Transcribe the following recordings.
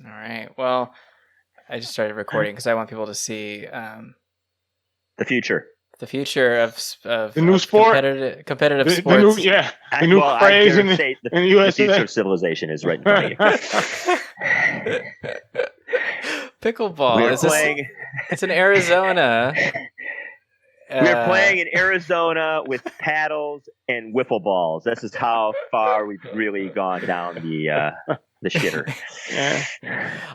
All right. Well, I just started recording because I want people to see the future. The future of the new sport, competitive sports. The new craze in the USA. The future of civilization is right in front of you. Pickleball. It's in Arizona. We're playing in Arizona with paddles and wiffle balls. This is how far we've really gone down the shitter. Yeah.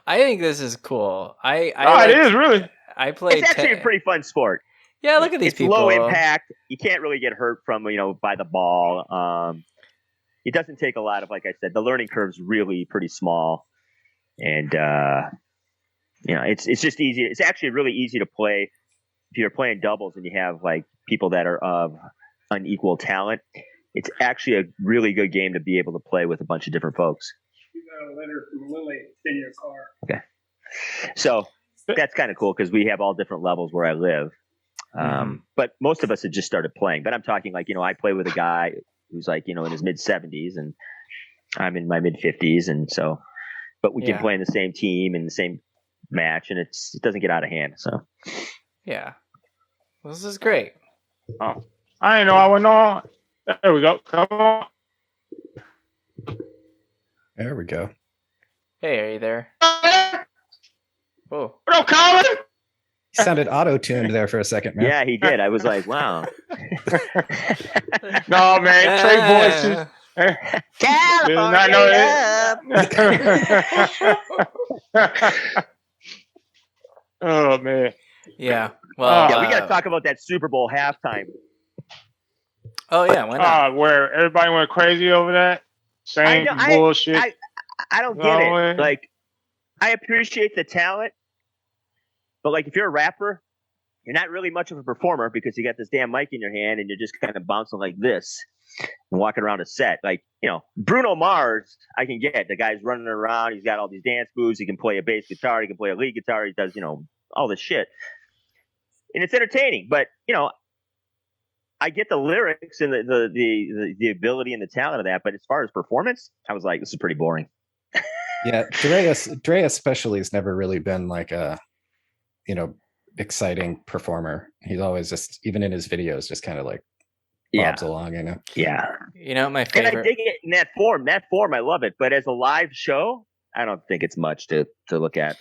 I think this is cool. It is really. I play. It's actually a pretty fun sport. Yeah, look at these people. Low impact. You can't really get hurt from by the ball. It doesn't take a lot of, like I said, the learning curve's really pretty small, and it's just easy. It's actually really easy to play if you're playing doubles and you have like people that are of unequal talent. It's actually a really good game to be able to play with a bunch of different folks. You got a letter from Lily in your car. Okay, so that's kind of cool because we have all different levels where I live. But most of us had just started playing. But I'm talking like, I play with a guy who's like, in his mid 70s and I'm in my mid 50s. And so, but we can play in the same team and the same match and it doesn't get out of hand. So, yeah, well, this is great. Oh, I didn't know I went on. There we go. Come on. There we go. Hey, are you there? Whoa. What up, Colin? He sounded auto-tuned there for a second, man. Yeah, he did. I was like, wow. No, man. Trey voices. California. Oh, man. Yeah. Well, we got to talk about that Super Bowl halftime. Oh, yeah. Why not? Where everybody went crazy over that? Same bullshit. I don't get it. Like, I appreciate the talent. But like, if you're a rapper, you're not really much of a performer because you got this damn mic in your hand and you're just kind of bouncing like this and walking around a set. Like, Bruno Mars, I can get. The guy's running around. He's got all these dance moves. He can play a bass guitar. He can play a lead guitar. He does, all this shit. And it's entertaining. But, I get the lyrics and the ability and the talent of that. But as far as performance, I was like, this is pretty boring. Yeah, Dre especially has never really been like a exciting performer. He's always just, even in his videos, just kind of like bobs along, Yeah. My favorite. And I dig it in that form. That form, I love it. But as a live show, I don't think it's much to look at.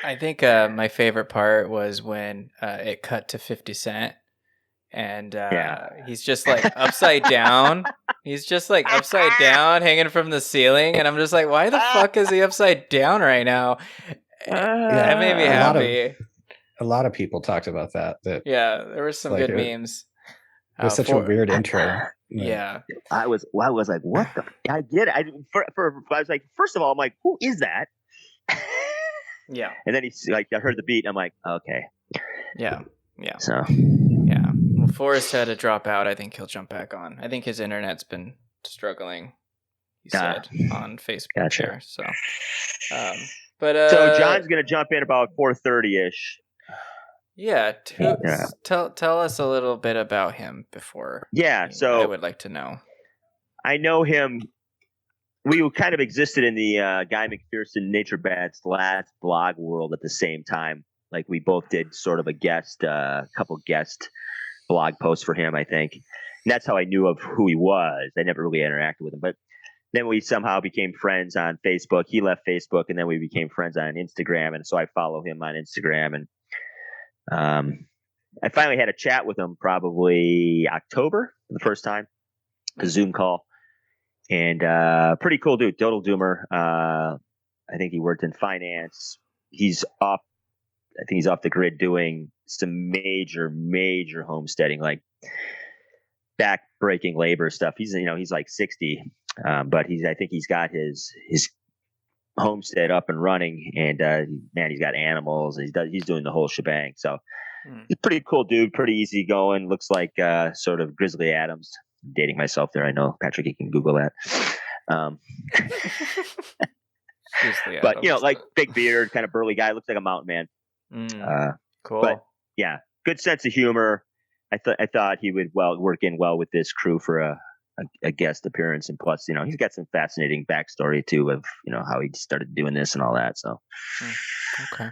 I think my favorite part was when it cut to 50 Cent. And he's just like upside down. He's just like upside down, hanging from the ceiling. And I'm just like, why the fuck is he upside down right now? That made me happy. A lot of people talked about that. There were some good memes. It was such a weird intro. Yeah. I was like, what the? I get it. I was like, first of all, I'm like, who is that? Yeah. And then he's like, I heard the beat. And I'm like, okay. Yeah. So. Yeah. Well, Forrest had to drop out. I think he'll jump back on. I think his internet's been struggling. He said on Facebook. Gotcha. There, so. So John's gonna jump in about 4:30ish. Yeah. Tell us a little bit about him before. Yeah. So I would like to know. I know him. We kind of existed in the Guy McPherson Nature Bats last blog world at the same time. Like we both did sort of a couple guest blog posts for him, I think. And that's how I knew of who he was. I never really interacted with him, but then we somehow became friends on Facebook. He left Facebook, and then we became friends on Instagram. And so I follow him on Instagram. And I finally had a chat with him probably October for the first time, a Zoom call. And pretty cool dude, total doomer. I think he worked in finance. I think he's off the grid doing some major homesteading, like back-breaking labor stuff. He's like 60. But I think he's got his homestead up and running, and man, he's got animals. He's doing the whole shebang. So he's a pretty cool dude, pretty easy going. Looks like sort of Grizzly Adams. I'm dating myself there, I know. Patrick, you can Google that. But like big beard, kind of burly guy. Looks like a mountain man. Cool. But yeah, good sense of humor. I thought he would work in well with this crew for a a guest appearance, and plus, he's got some fascinating backstory too of how he started doing this and all that. So, Okay.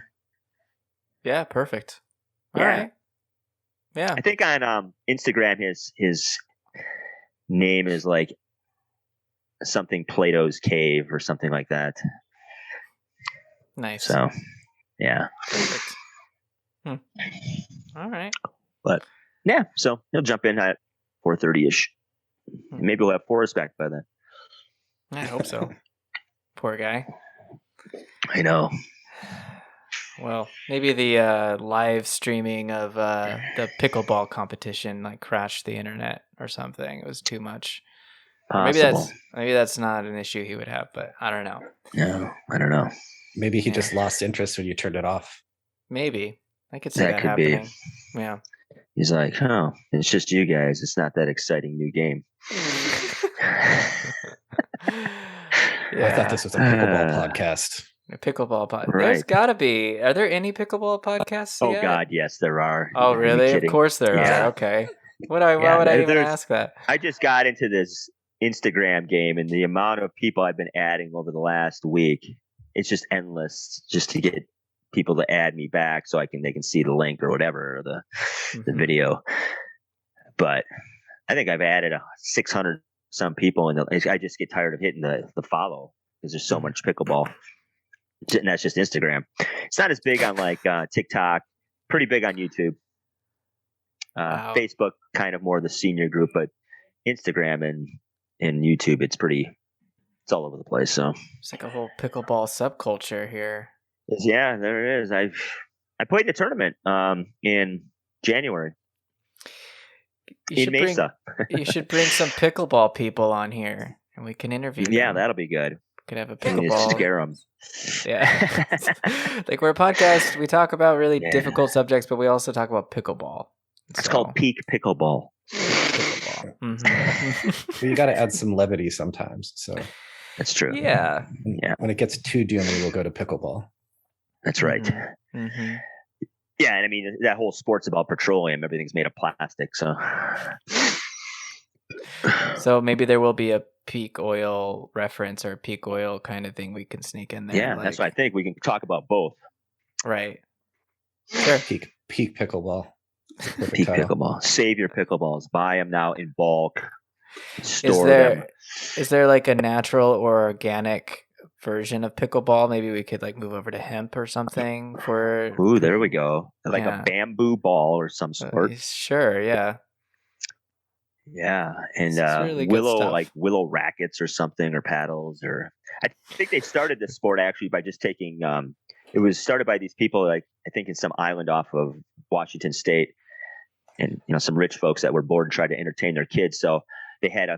Yeah, perfect. All Yeah. right. Yeah. I think on Instagram his name is like something Plato's Cave or something like that. Nice. So, yeah. Perfect. All right. But yeah, so he'll jump in at 4:30ish. Maybe we'll have Forrest back by then. I hope so. Poor guy. I know. Well, maybe the live streaming of the pickleball competition like crashed the internet or something. It was too much. Or Possible. maybe that's not an issue he would have, but I don't know. No, I don't know. Maybe he just lost interest when you turned it off. Maybe. I could see That that could happening. be. Yeah. He's like, oh, it's just you guys. It's not that exciting new game. I thought this was a pickleball podcast. A pickleball podcast. Right. There's got to be. Are there any pickleball podcasts Oh yet? God, yes, there are. Oh, Are you really? Of kidding? course there Yeah. are. Okay. Why would I even ask that? I just got into this Instagram game, and the amount of people I've been adding over the last week, it's just endless, just to get people to add me back so they can see the link or whatever, or the video. But I think I've added 600 some people, and I just get tired of hitting the follow because there's so much pickleball. And that's just Instagram. It's not as big on like TikTok, pretty big on YouTube. Wow. Facebook, kind of more the senior group, but Instagram and YouTube, it's all over the place. So It's like a whole pickleball subculture here. yeah, there it is. I played the tournament in January in Mesa. You should bring some pickleball people on here, and we can interview them. Yeah, that'll be good. Could have a Just pickleball. scare them. Yeah. Like we're a podcast. We talk about really difficult subjects, but we also talk about pickleball. It's called Peak Pickleball. Pickleball. Mm-hmm. Well, you got to add some levity sometimes. So That's true. Yeah. When it gets too doomy, we'll go to pickleball. That's right. Mm-hmm. Yeah, and I mean that whole sport's about petroleum. Everything's made of plastic, so. So maybe there will be a peak oil reference or peak oil kind of thing we can sneak in there. Yeah, that's what I think. We can talk about both. Right. Sure. Peak pickleball. Peak pickleball. Save your pickleballs. Buy them now in bulk. Store them. Is there like a natural or organic version of pickleball? Maybe we could like move over to hemp or something for. Ooh, there we go. Like a bamboo ball or some sort. Sure. Yeah. Yeah, and really good stuff. like willow rackets or something, or paddles, or I think they started this sport actually by just taking. It was started by these people, like I think in some island off of Washington State, and some rich folks that were bored and tried to entertain their kids. So they had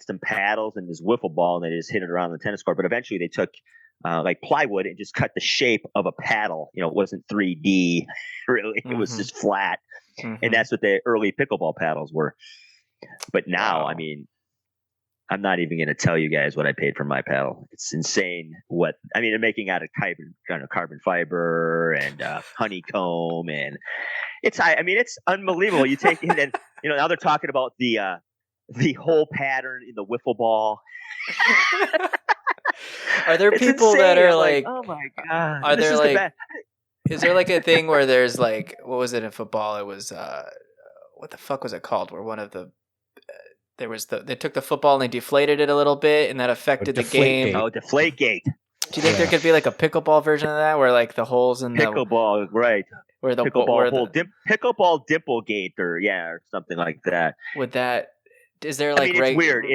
some paddles and this wiffle ball, and they just hit it around the tennis court. But eventually they took like plywood and just cut the shape of a paddle. It wasn't 3D really; it was just flat. And that's what the early pickleball paddles were. But now, I mean, I'm not even going to tell you guys what I paid for my paddle. It's insane. They're making out of carbon fiber and honeycomb, and it's unbelievable. You take it, and now they're talking about the whole pattern in the wiffle ball. Are there people that are like, oh my god? Are there like? Is there like a thing where there's like, what was it in football? It was, what the fuck was it called? Where one of the, they took the football and they deflated it a little bit and that affected the game. Oh, Deflategate. Do you think there could be like a pickleball version of that where like the holes in pickleball, right? Where the pickleball Dimplegate or something like that. Would that, is there like, it's weird.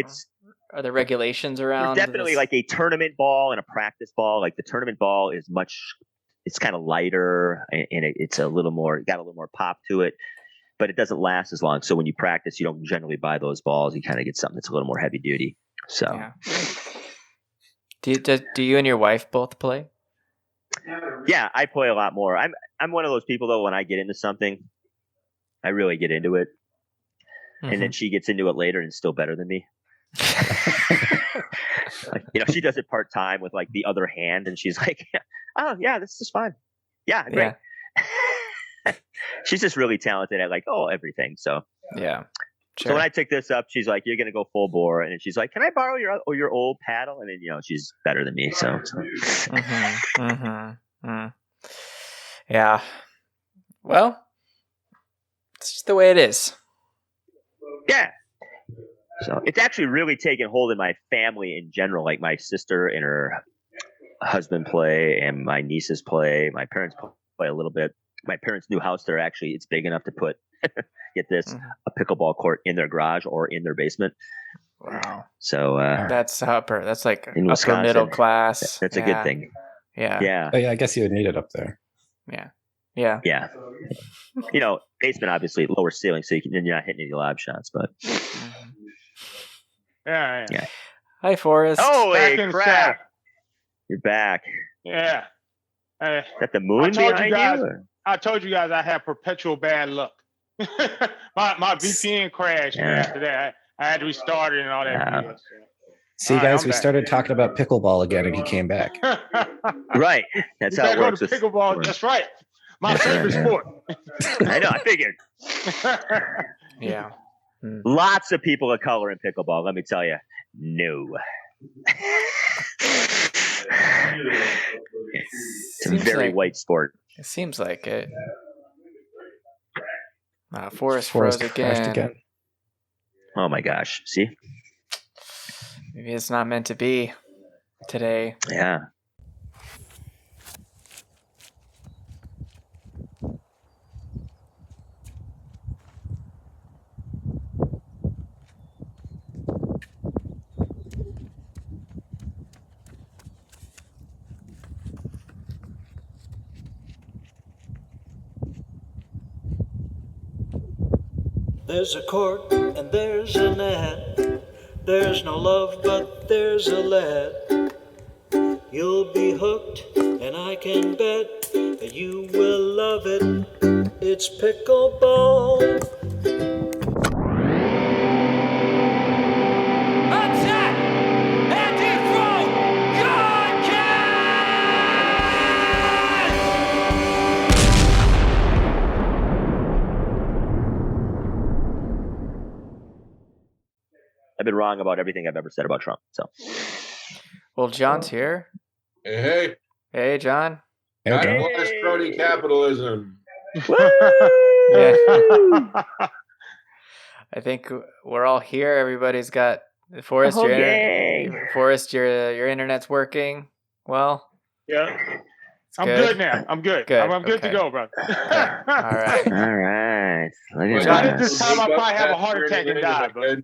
Are there regulations around? There's definitely like a tournament ball and a practice ball. Like the tournament ball is it's kind of lighter and it's got a little more pop to it, but it doesn't last as long. So when you practice, you don't generally buy those balls. You kind of get something that's a little more heavy duty. So, do you and your wife both play? Yeah, I play a lot more. I'm one of those people though. When I get into something, I really get into it, and then she gets into it later and still better than me. She does it part time with like the other hand, and she's like, "Oh yeah, this is fun. Yeah, great." Yeah. She's just really talented at like everything. So yeah, Sure. So when I took this up, she's like, "You're gonna go full bore," and then she's like, "Can I borrow your old paddle?" And then she's better than me. So. Yeah. Well, it's just the way it is. Yeah. So it's actually really taken hold in my family in general. Like my sister and her husband play, and my nieces play. My parents play a little bit. My parents' new house, it's big enough to put, get this, a pickleball court in their garage or in their basement. Wow. So that's upper. That's like in upper Wisconsin, middle class. That's a good thing. Yeah. Yeah. Oh yeah, I guess you would need it up there. Yeah. Yeah. Yeah. Basement obviously lower ceiling, so you're not hitting any lob shots, but. Yeah. Hi, Forrest. Holy crap! You're back. Yeah. Is that the moon behind you? I told you guys I had perpetual bad luck. my VPN crashed after that. I had to restart it and all that. See, guys, we started talking about pickleball again, and he came back. Right. That's how it works. Go to pickleball. That's right. My favorite sport. I know. I figured. Yeah. Lots of people of color in pickleball. Let me tell you. No. It's a very white sport. It seems like it. Forrest froze again. Oh my gosh. See? Maybe it's not meant to be today. Yeah. There's a court and there's a net. There's no love, but there's a let. You'll be hooked, and I can bet that you will love it. It's pickleball. Attack! And Dethrone! God I've been wrong about everything I've ever said about Trump. So. Well, John's here. Hey. Hey, John. I want crony capitalism. Yeah. I think we're all here. Everybody's got Forrest. Forrest, your internet's working well. Yeah. I'm good now. I'm good. I'm good to go, bro. All right. John, at this time, I'll probably have a heart attack and die. But...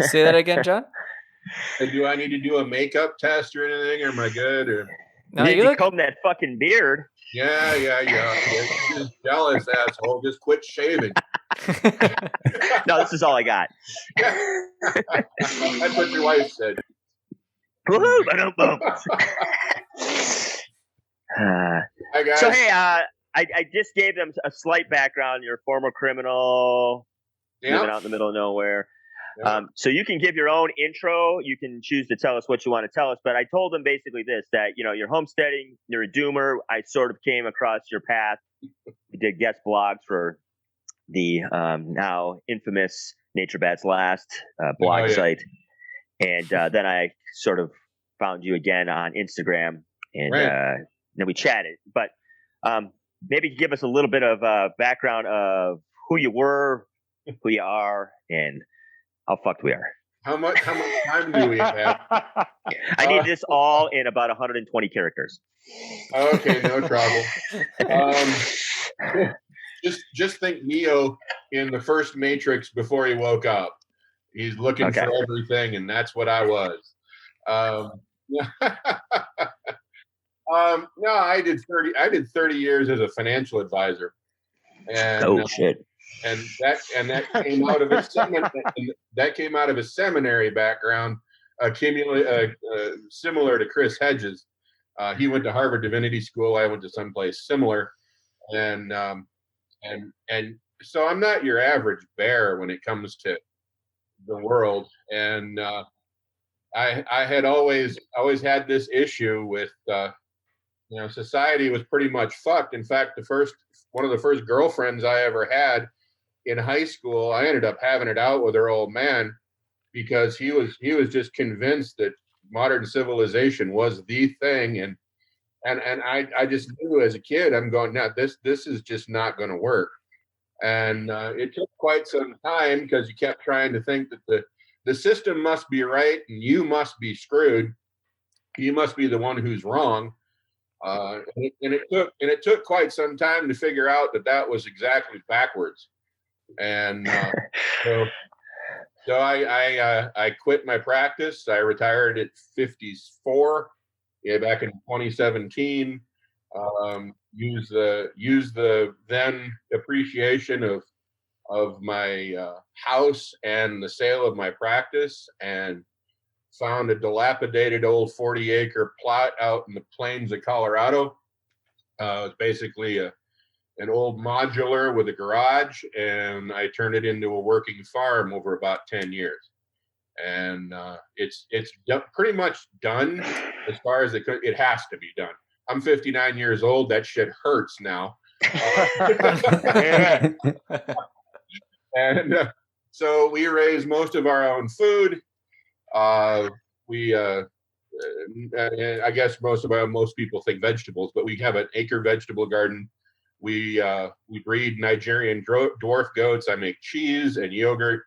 Say that again, John. Do I need to do a makeup test or anything? Or am I good? Or no, you comb that fucking beard. Yeah. You're just jealous, asshole. Just quit shaving. No, this is all I got. That's what your wife said. So hey, I just gave them a slight background. You're a former criminal, living out in the middle of nowhere. Yeah. So you can give your own intro. You can choose to tell us what you want to tell us. But I told them basically this, that, you're homesteading, you're a doomer. I sort of came across your path. We did guest blogs for the now infamous Nature Bats Last blog site. And then I sort of found you again on Instagram. And then we chatted. But maybe give us a little bit of background of who you were, who you are, and how fucked we are. How much time do we have? I need this all in about 120 characters. Okay, no trouble. Just think Neo in the first Matrix before he woke up. He's looking for everything, and that's what I was. No, I did 30 years as a financial advisor. And, shit. And that came out of a seminary background, similar to Chris Hedges. He went to Harvard Divinity School. I went to someplace similar, and so I'm not your average bear when it comes to the world. And I had always had this issue with society was pretty much fucked. In fact, one of the first girlfriends I ever had in high school, I ended up having it out with her old man because he was just convinced that modern civilization was the thing, and I just knew as a kid, I'm going, no, this is just not going to work. And it took quite some time because you kept trying to think that the system must be right and you must be screwed. You must be the one who's wrong. And it took quite some time to figure out that was exactly backwards. And so I quit my practice. I retired at 54. Back in 2017. Use the then appreciation of my house and the sale of my practice, and found a dilapidated old 40-acre plot out in the plains of Colorado. It was basically an old modular with a garage, and I turned it into a working farm over about 10 years. And it's pretty much done as far as it has to be done. I'm 59 years old. That shit hurts now. And so we raise most of our own food. I guess most people think vegetables, but we have an acre vegetable garden. We breed Nigerian dwarf goats. I make cheese and yogurt.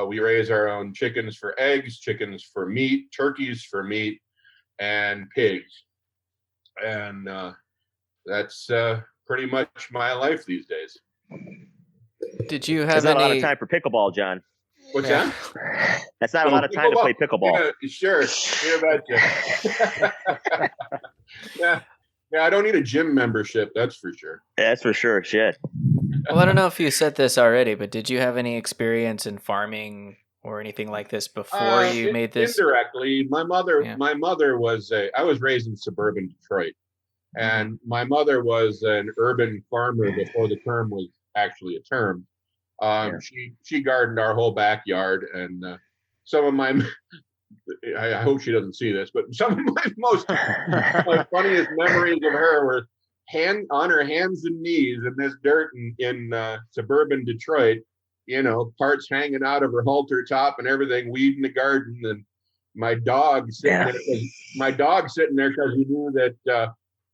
We raise our own chickens for eggs, chickens for meat, turkeys for meat, and pigs. And that's pretty much my life these days. Did you have There's not any... a lot of time for pickleball, John. What's that? That's not a lot of time to play pickleball. Yeah, sure. Yeah, I don't need a gym membership, that's for sure. That's for sure. Shit. Well, I don't know if you said this already, but did you have any experience in farming or anything like this before you made this? Indirectly, my mother was I was raised in suburban Detroit, and my mother was an urban farmer before the term was actually a term. She gardened our whole backyard, and some of my I hope she doesn't see this, but some of my funniest memories of her were on her hands and knees in this dirt in suburban Detroit, parts hanging out of her halter top and everything, weeding the garden, and my dog sitting there because he knew that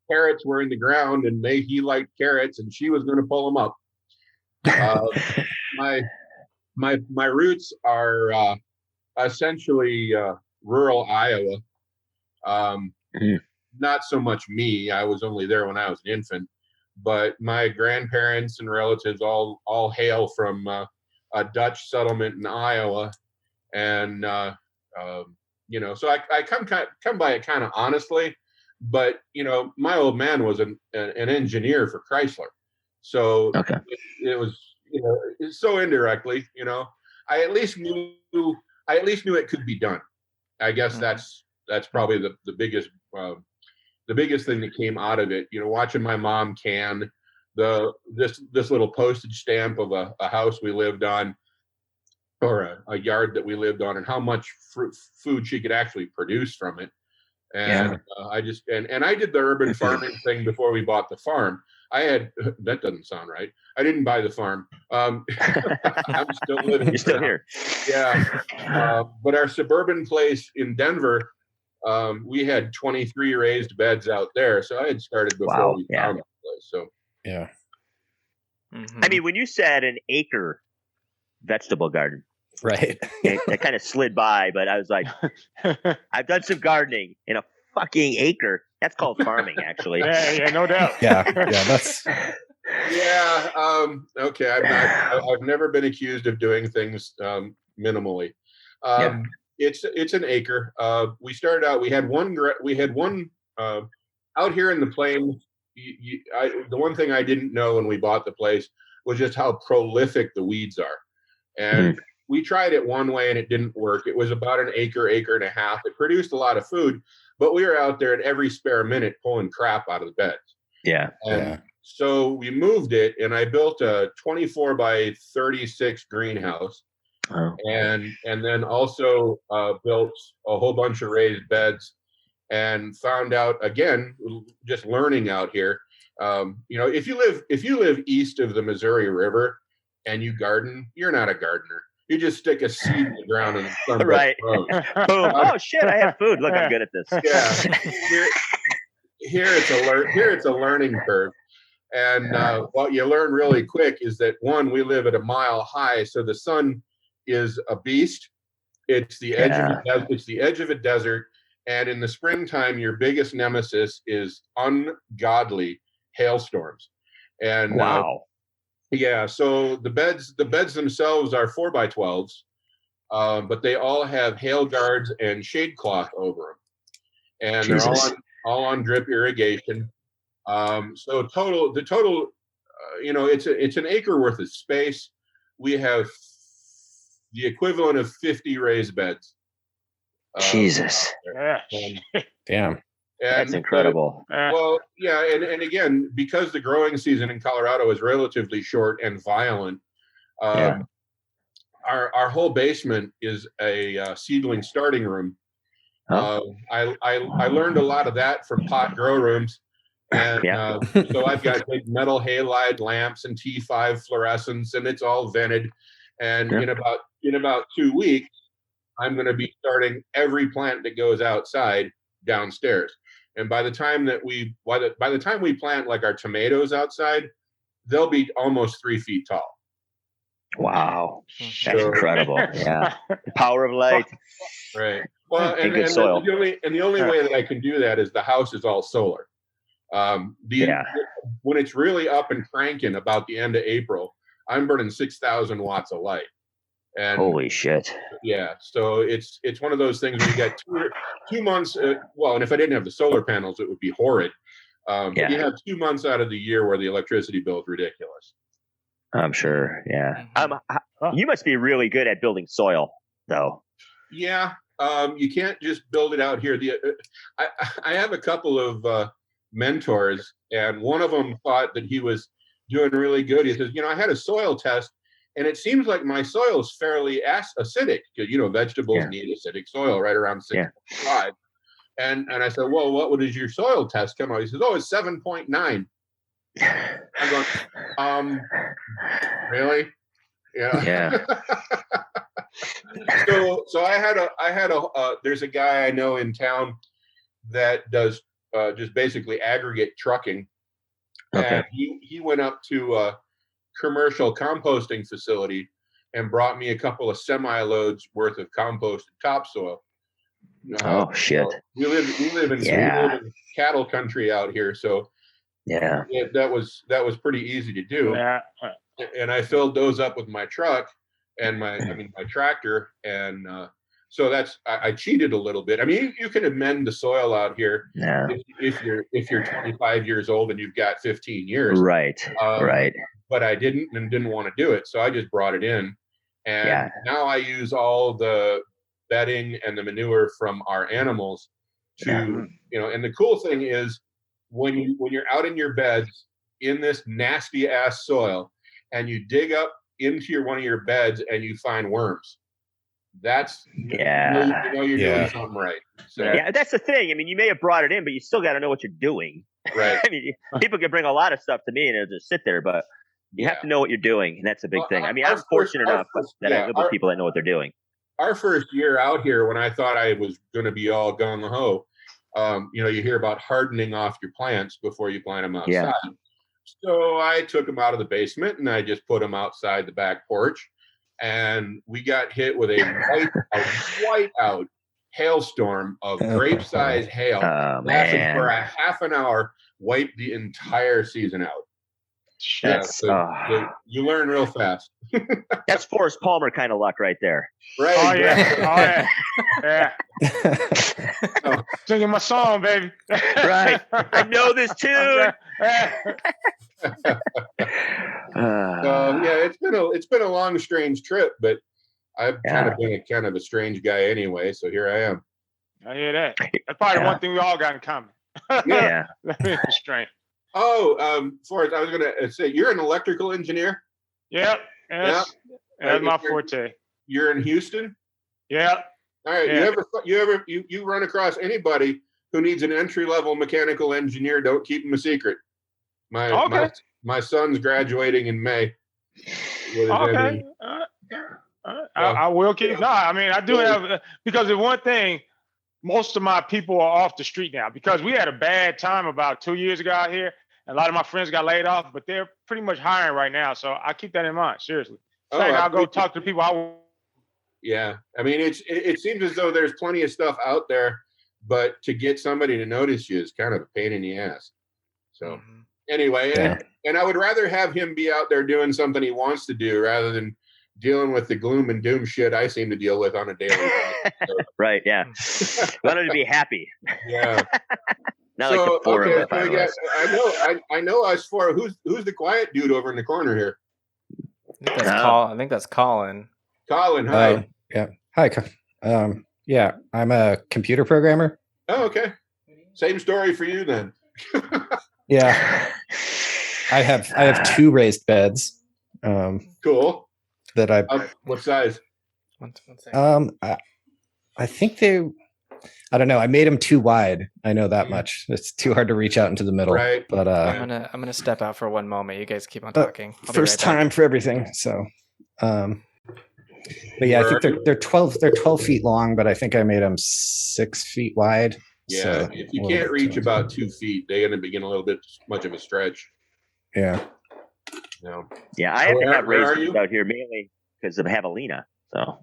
carrots were in the ground and he liked carrots and she was going to pull them up. My roots are essentially rural Iowa. Not so much me. I was only there when I was an infant, but my grandparents and relatives all hail from a Dutch settlement in Iowa, and so I come by it kind of honestly, but my old man was an engineer for Chrysler, so it was so indirectly, I at least knew it could be done. I guess that's probably the biggest thing that came out of it. Watching my mom can this little postage stamp of a house we lived on, or a yard that we lived on, and how much food she could actually produce from it. And I did the urban farming thing before we bought the farm. That doesn't sound right. I didn't buy the farm. I'm still living. You're still here. Yeah. But our suburban place in Denver, we had 23 raised beds out there. So I had started before we found the place. So yeah. I mean, when you said an acre vegetable garden, right? That kind of slid by, but I was like, I've done some gardening in a fucking acre. That's called farming, actually. Yeah, no doubt. Yeah, that's. Yeah. Okay. I've never been accused of doing things minimally. It's an acre. We started out. We had one out here in the plains. The one thing I didn't know when we bought the place was just how prolific the weeds are, and we tried it one way and it didn't work. It was about an acre and a half. It produced a lot of food, but we were out there at every spare minute pulling crap out of the beds. Yeah. So we moved it, and I built a 24 by 36 greenhouse, and then also built a whole bunch of raised beds, and found out, again, just learning out here, if you live east of the Missouri River, and you garden, you're not a gardener. You just stick a seed in the ground and some Right. grows. Boom. Oh shit! I have food. Look, I'm good at this. Yeah. Here it's a learning curve. And what you learn really quick is that, one, we live at a mile high, so the sun is a beast. It's the edge of a desert, and in the springtime, your biggest nemesis is ungodly hailstorms. And wow. So the beds themselves are 4x12s, but they all have hail guards and shade cloth over them, and Jesus. they're all on drip irrigation. So the total, it's an acre worth of space. We have the equivalent of 50 raised beds. Jesus. Damn. That's incredible. Well, yeah, and again, because the growing season in Colorado is relatively short and violent, our whole basement is a seedling starting room. I learned a lot of that from pot grow rooms. And so I've got big metal halide lamps and T5 fluorescents, and it's all vented. And in about 2 weeks, I'm going to be starting every plant that goes outside downstairs. And by the time we plant like our tomatoes outside, they'll be almost 3 feet tall. Wow, that's incredible. Yeah, the power of light. Right. Well, and good soil. The only way that I can do that is the house is all solar. When it's really up and cranking about the end of April, I'm burning 6,000 watts of light. And holy shit. Yeah. So it's one of those things where you get 2 months. And if I didn't have the solar panels, it would be horrid. But you have 2 months out of the year where the electricity bill is ridiculous. I'm sure. Yeah. You must be really good at building soil, though. Yeah. You can't just build it out here. I have a couple of mentors, and one of them thought that he was doing really good. He says, I had a soil test, and it seems like my soil is fairly acidic, because vegetables need acidic soil right around 6.5. And I said, well, what did your soil test come out? He says, it's 7.9. I'm going, really? Yeah. So I had a there's a guy I know in town that does just basically aggregate trucking. Okay. And he went up to a commercial composting facility and brought me a couple of semi-loads worth of composted topsoil. Oh shit! We live in cattle country out here, so that was pretty easy to do. Yeah. And I filled those up with my truck and my tractor, and so I cheated a little bit. I mean, you can amend the soil out here if you're 25 years old and you've got 15 years, right? Right. But I didn't want to do it, so I just brought it in, and now I use all the bedding and the manure from our animals to and the cool thing is when you're out in your beds in this nasty ass soil and you dig up into one of your beds and you find worms, that's you're doing something right. So that's the thing. I mean, you may have brought it in, but you still got to know what you're doing. Right. I mean, people can bring a lot of stuff to me and it'll just sit there, but you have to know what you're doing, and that's a big thing. I mean, I'm fortunate enough that I live with people that know what they're doing. Our first year out here, when I thought I was going to be all gung ho, you hear about hardening off your plants before you plant them outside. Yeah. So I took them out of the basement and I just put them outside the back porch, and we got hit with a whiteout hailstorm of grape-sized hail. Lasted for a half an hour, wiped the entire season out. So you learn real fast. That's Forrest Palmer kind of luck right there. Right. Oh yeah. Yeah. Singing my song, baby. Right. I know this tune. It's been a long, strange trip, but I've kind of been a strange guy anyway. So here I am. I hear that. That's probably one thing we all got in common. Yeah. Strange. Oh, Forrest, I was going to say, you're an electrical engineer? Yep. That's my forte. You're in Houston? Yeah. All right. Yeah. You run across anybody who needs an entry-level mechanical engineer, don't keep them a secret. My son's graduating in May. with as many. I will keep. No, I mean, I do have, because the one thing, most of my people are off the street now because we had a bad time about 2 years ago out here. And a lot of my friends got laid off, but they're pretty much hiring right now. So I keep that in mind, seriously. In fact, I'll go talk to people. Yeah. I mean, it seems as though there's plenty of stuff out there, but to get somebody to notice you is kind of a pain in the ass. So anyway, and I would rather have him be out there doing something he wants to do rather than dealing with the gloom and doom shit I seem to deal with on a daily basis. So. Right, yeah. Wanted to be happy. Yeah. Not like the four of us. I know us four. Who's the quiet dude over in the corner here? I think that's Colin. Colin, hi. Yeah. Hi. Yeah, I'm a computer programmer. Oh, okay. Same story for you then. Yeah. I have 2 raised beds. Cool. That I what size? I think I don't know. I made them too wide. I know that much. It's too hard to reach out into the middle. Right. But I'm gonna step out for one moment. You guys keep on talking. First time for everything. So, but yeah, I think they're 12 feet long, but I think I made them 6 feet wide. Yeah. So if you can't reach about 2 feet, they end up being a little bit much of a stretch. Yeah. No. Yeah, I have to have raised out here mainly because of javelina. So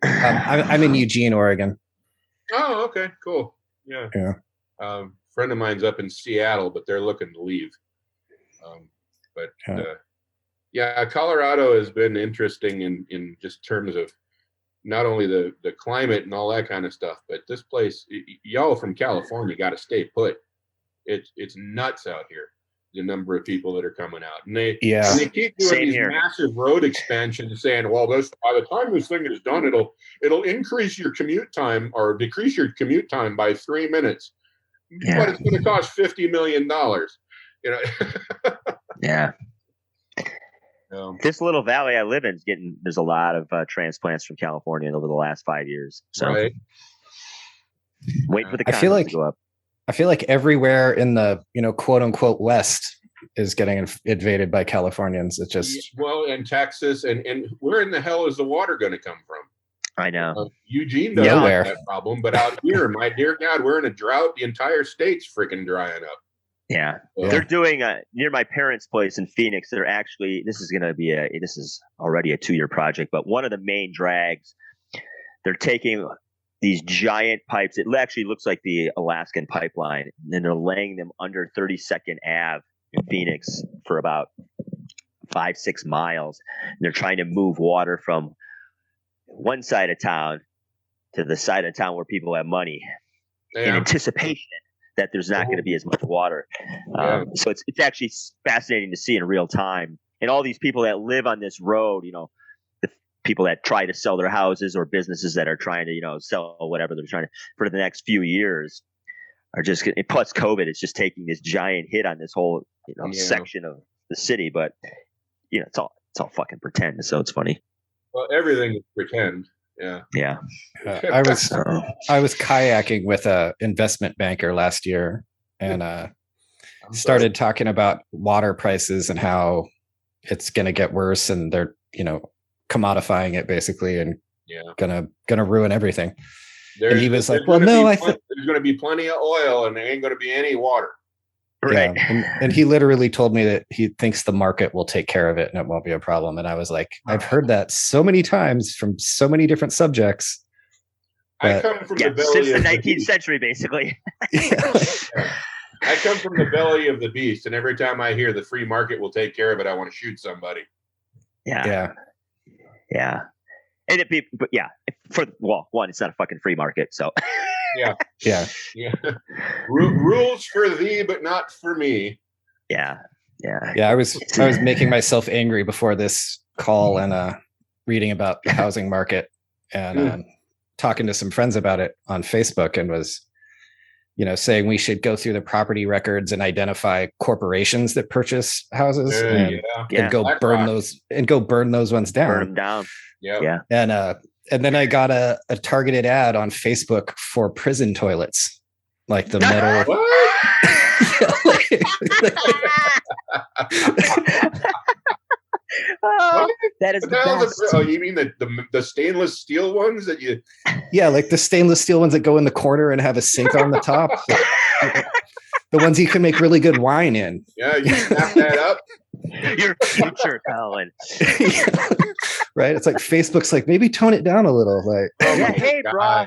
I'm in Eugene, Oregon. Oh, okay, cool. Yeah. Friend of mine's up in Seattle, but they're looking to leave. Colorado has been interesting in just terms of not only the climate and all that kind of stuff, but this place, y'all from California got to stay put. It's nuts out here, the number of people that are coming out, and they keep doing these massive road expansions, saying, "Well, by the time this thing is done, it'll increase your commute time or decrease your commute time by 3 minutes, but it's going to cost $50 million." You know. Yeah. This little valley I live in there's a lot of transplants from California over the last 5 years. So wait for the condos to go up. I feel like everywhere in the, quote unquote West is getting invaded by Californians. It's just and Texas and where in the hell is the water going to come from? I know. Eugene doesn't have that problem, but out here, my dear God, we're in a drought. The entire state's freaking drying up. Yeah. They're doing near my parents' place in Phoenix. They're actually, this is already a 2-year project, but one of the main drags, they're taking these giant pipes. It actually looks like the Alaskan pipeline, and then they're laying them under 32nd Ave in Phoenix for about 5-6 miles. And they're trying to move water from one side of town to the side of town where people have money in anticipation that there's not going to be as much water. So it's actually fascinating to see in real time. And all these people that live on this road, the people that try to sell their houses or businesses that are trying to, sell whatever they're trying to for the next few years are just, plus COVID, it's just taking this giant hit on this whole section of the city. But, it's all fucking pretend. So it's funny. Well, everything is pretend. Yeah. Yeah. I was kayaking with a investment banker last year and started talking about water prices and how it's going to get worse and they're, commodifying it basically and gonna ruin everything. And he was like, "Well, no, there's going to be plenty of oil and there ain't going to be any water." Right. Yeah. And he literally told me that he thinks the market will take care of it and it won't be a problem. And I was like, I've heard that so many times from so many different subjects. I come from the belly since the 19th century, basically. I come from the belly of the beast, and every time I hear the free market will take care of it, I want to shoot somebody. Yeah. And one, it's not a fucking free market, so. Yeah. Rules for thee, but not for me. Yeah. I was making myself angry before this call and reading about the housing market and talking to some friends about it on Facebook and was, saying we should go through the property records and identify corporations that purchase houses and go burn those ones down. Burn them down. Yeah. And then I got a targeted ad on Facebook for prison toilets, like the metal. Oh, that is What the hell is best. oh, you mean the stainless steel ones that you? Yeah, like the stainless steel ones that go in the corner and have a sink on the top. The ones you can make really good wine in. Yeah, you snap that up. Your future, Colin. Right? It's like Facebook's like, maybe tone it down a little. Like, Yeah, hey, bro.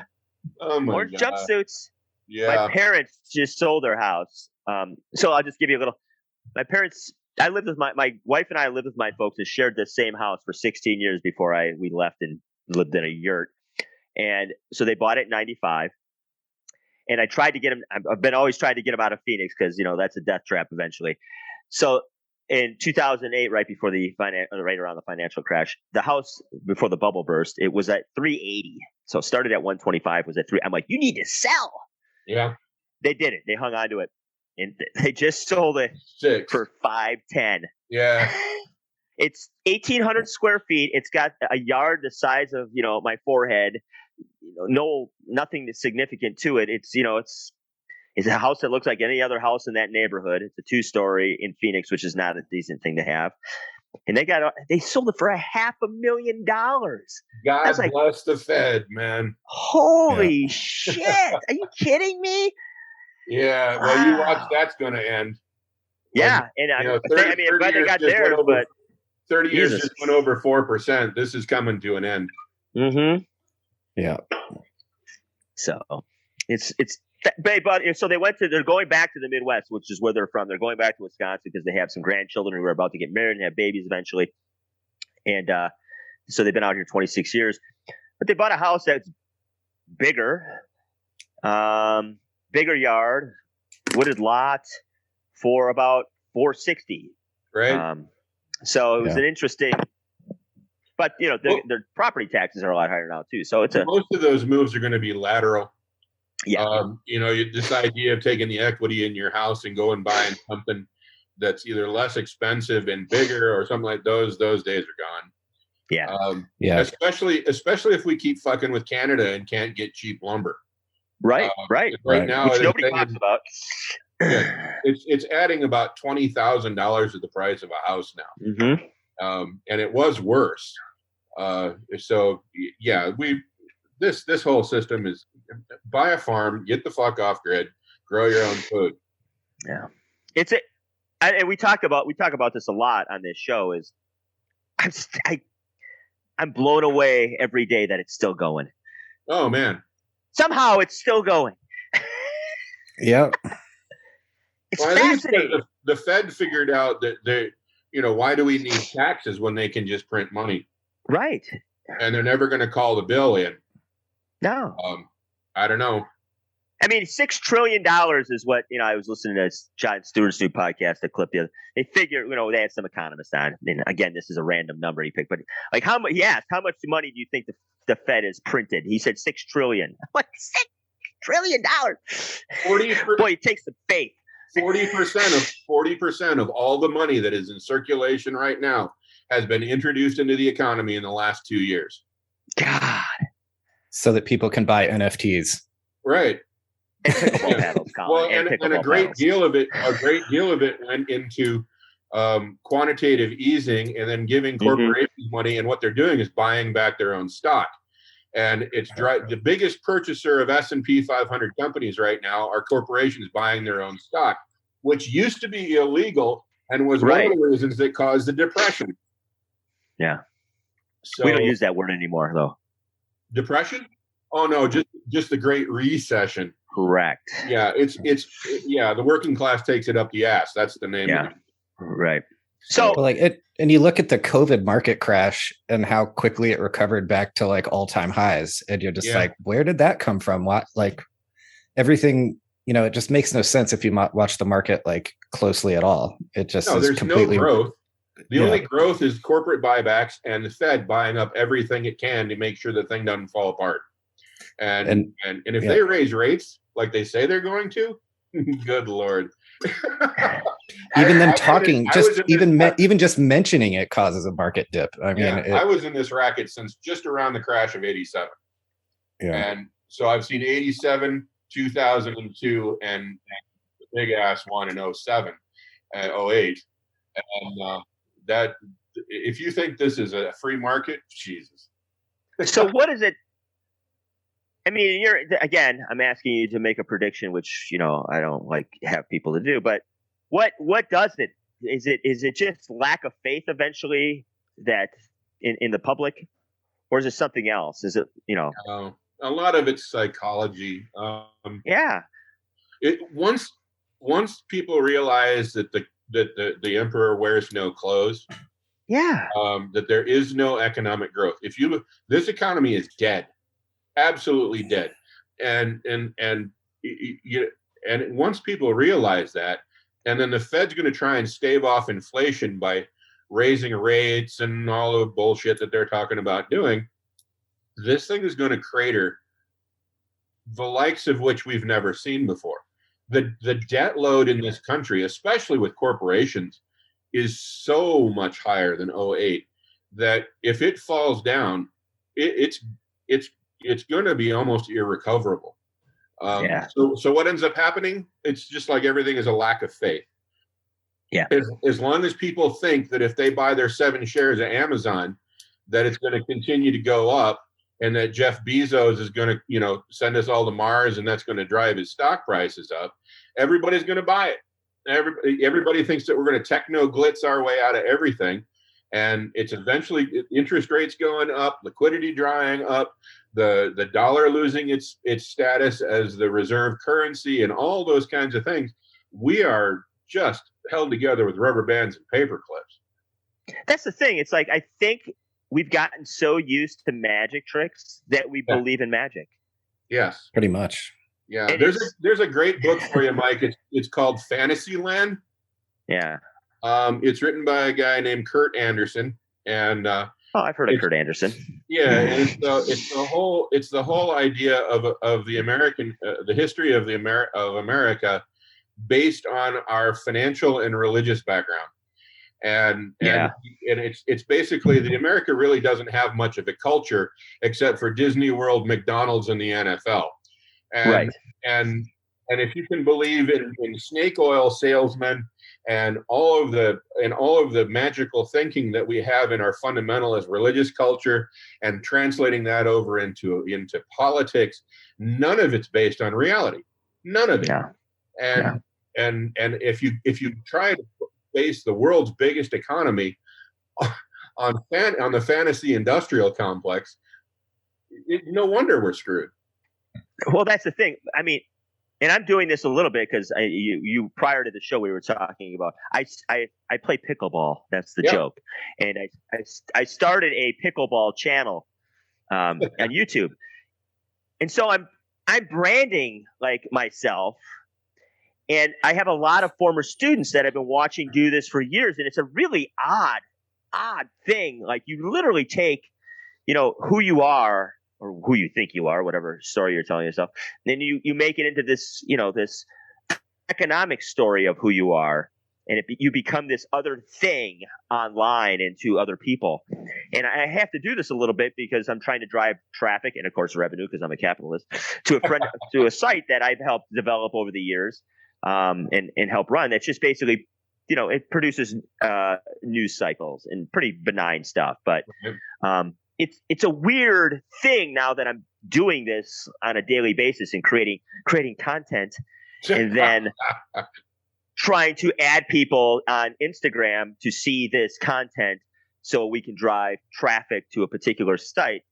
Oh my Orange God. jumpsuits. Yeah. My parents just sold their house. So I'll just give you a little. My parents, I lived with my wife and I lived with my folks and shared the same house for 16 years before we left and lived in a yurt. And so they bought it in 95. And I tried to get them. I've been always trying to get them out of Phoenix because, that's a death trap eventually. So in 2008, right around the financial crash, the house before the bubble burst, it was at 380. So it started at 125, was at 3. I'm like, you need to sell. Yeah. They did it. They hung on to it. And they just sold it 6 for $510. Yeah. It's 1,800 square feet. It's got a yard the size of my forehead. Nothing significant to it. It's a house that looks like any other house in that neighborhood. It's a 2-story in Phoenix, which is not a decent thing to have. And they sold it for $500,000. God bless the Fed, man. Holy shit! Are you kidding me? Yeah. Well, you watch. That's going to end. Yeah, and I'm glad they got theirs, but 30 years just went over 4%. This is coming to an end. Mm-hmm. Yeah. So it's but so they're going back to the Midwest, which is where they're from. They're going back to Wisconsin because they have some grandchildren who are about to get married and have babies eventually. And so they've been out here 26 years. But they bought a house that's bigger yard, wooded lot for about $460. Right. So it was an interesting. But their property taxes are a lot higher now too. So most of those moves are going to be lateral. Yeah. This idea of taking the equity in your house and going buying something that's either less expensive and bigger or something like those days are gone. Yeah. Especially if we keep fucking with Canada and can't get cheap lumber. Right. Right now, which nobody talks about. Yeah, it's adding about $20,000 to the price of a house now. Mm-hmm. And it was worse. So yeah, this whole system is buy a farm, get the fuck off grid, grow your own food. Yeah, and we talk about this a lot on this show. Is I'm blown away every day that it's still going. Oh man, somehow it's still going. Yep. It's fascinating. The Fed figured out that why do we need taxes when they can just print money? Right. And they're never going to call the bill in. No. I don't know. I mean, $6 trillion is what, I was listening to Jon Stewart's new podcast, the clip the other. They figure, they had some economists on. And again, this is a random number he picked, but like he asked, how much money do you think the Fed has printed? He said $6 trillion. What, $6 trillion? 40%. Boy, it takes some faith. 40% of all the money that is in circulation right now has been introduced into the economy in the last 2 years. God. So that people can buy NFTs. Right. And pickleball paddles, Colin. Well, and a great deal of it went into quantitative easing and then giving corporations money. And what they're doing is buying back their own stock. And it's the biggest purchaser of S&P 500 companies right now are corporations buying their own stock, which used to be illegal and was one of the reasons that caused the Depression. Yeah. So we don't use that word anymore, though. Depression? Oh no, just the Great Recession. Correct. Yeah, it's the working class takes it up the ass. That's the name of it. Right. So and you look at the COVID market crash and how quickly it recovered back to like all-time highs, and you're just like, where did that come from? What, like, everything, it just makes no sense if you watch the market like closely at all. It just there's completely no growth. The only growth is corporate buybacks and the Fed buying up everything it can to make sure the thing doesn't fall apart. And if they raise rates like they say they're going to, good Lord. Even them talking, even just mentioning it causes a market dip. I mean, I was in this racket since just around the crash of '87. Yeah. And so I've seen 87, 2002, and the big ass one in 07 and 08. And if you think this is a free market, Jesus. So what is it? I mean, I'm asking you to make a prediction, which I don't like have people to do. But what does it? Is it just lack of faith eventually that in the public, or is it something else? Is it a lot of it's psychology. Yeah. Once people realize that the emperor wears no clothes. Yeah. That there is no economic growth. This economy is dead, absolutely dead, and once people realize that, and then the Fed's going to try and stave off inflation by raising rates and all the bullshit that they're talking about doing, this thing is going to crater, the likes of which we've never seen before. The debt load in this country, especially with corporations, is so much higher than 2008 that if it falls down, it's going to be almost irrecoverable. So what ends up happening? It's just like everything is a lack of faith. Yeah. As long as people think that if they buy their 7 shares of Amazon, that it's going to continue to go up, and that Jeff Bezos is going to, send us all to Mars, and that's going to drive his stock prices up, everybody's going to buy it. Everybody thinks that we're going to techno-glitz our way out of everything, and it's eventually interest rates going up, liquidity drying up, the dollar losing its status as the reserve currency, and all those kinds of things. We are just held together with rubber bands and paper clips. That's the thing. It's like I think we've gotten so used to magic tricks that we believe in magic. Yes, pretty much. Yeah, there's a great book for you, Mike. It's called Fantasyland. Yeah. It's written by a guy named Kurt Anderson, and I've heard of Kurt Anderson. Yeah, and it's the whole idea of the American the history of America based on our financial and religious background. And it's basically that America really doesn't have much of a culture except for Disney World, McDonald's, and the NFL. And if you can believe in snake oil salesmen and all of the magical thinking that we have in our fundamentalist religious culture, and translating that over into politics, none of it's based on reality. None of it. Yeah. And if you try to base the world's biggest economy on the fantasy industrial complex, no wonder we're screwed. Well, that's the thing. I mean, and I'm doing this a little bit because you prior to the show we were talking about. I play pickleball. That's the joke, and I started a pickleball channel on YouTube, and so I'm branding like myself, and I have a lot of former students that have been watching do this for years, and it's a really odd thing. Like you literally take, who you are, or who you think you are, whatever story you're telling yourself. And then you make it into this, this economic story of who you are. And you become this other thing online and to other people. And I have to do this a little bit because I'm trying to drive traffic and, of course, revenue, because I'm a capitalist, to a site that I've helped develop over the years and help run. That's just basically, it produces news cycles and pretty benign stuff. But it's a weird thing now that I'm doing this on a daily basis and creating content, and then trying to add people on Instagram to see this content so we can drive traffic to a particular site,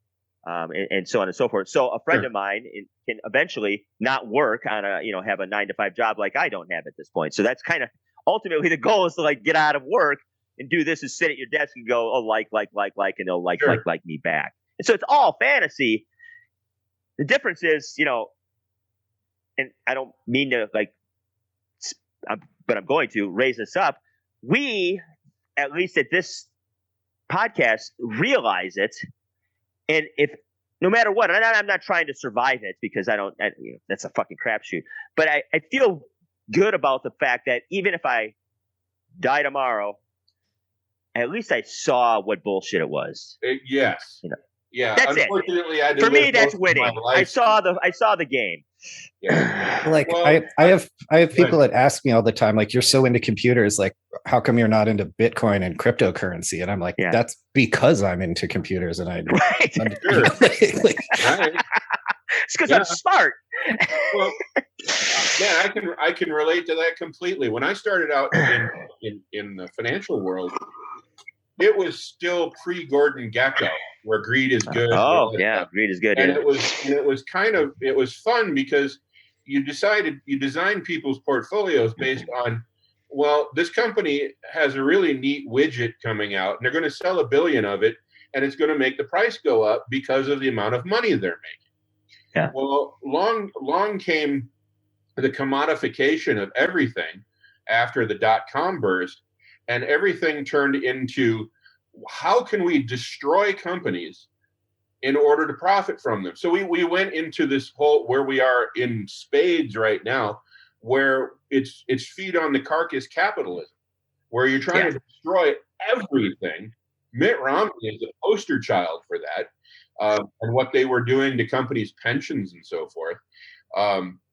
and so on and so forth. So a friend of mine can eventually not work on have a 9-to-5 job like I don't have at this point. So that's kind of ultimately the goal, is to like get out of work and do this, and sit at your desk and go, oh, like, and they'll like me back. And so it's all fantasy. The difference is, and I don't mean to but I'm going to raise this up. We, at least at this podcast, realize it. And if, no matter what, and I'm not trying to survive it, because that's a fucking crapshoot. But I feel good about the fact that even if I die tomorrow, at least I saw what bullshit it was. Yes. Yeah, That's it. unfortunately, I had to For me, live that's most of my winning. life. I saw the game. Yeah. Like Well, I have people that ask me all the time, like, you're so into computers, like, how come you're not into Bitcoin and cryptocurrency? And I'm like, that's because I'm into computers and I right. Sure. Right. It's because I'm smart. Well, man, I can relate to that completely. When I started out in the financial world, it was still pre-Gordon Gekko, where greed is good. Oh yeah, greed is good. And it was fun because you design people's portfolios based on, well, this company has a really neat widget coming out, and they're going to sell 1 billion of it, and it's going to make the price go up because of the amount of money they're making. Yeah. Well, long came the commodification of everything after the dot-com burst, and everything turned into, how can we destroy companies in order to profit from them? So we went into this whole, where we are in spades right now, where it's feed on the carcass capitalism, where you're trying to destroy everything. Mitt Romney is a poster child for that, and what they were doing to companies' pensions and so forth.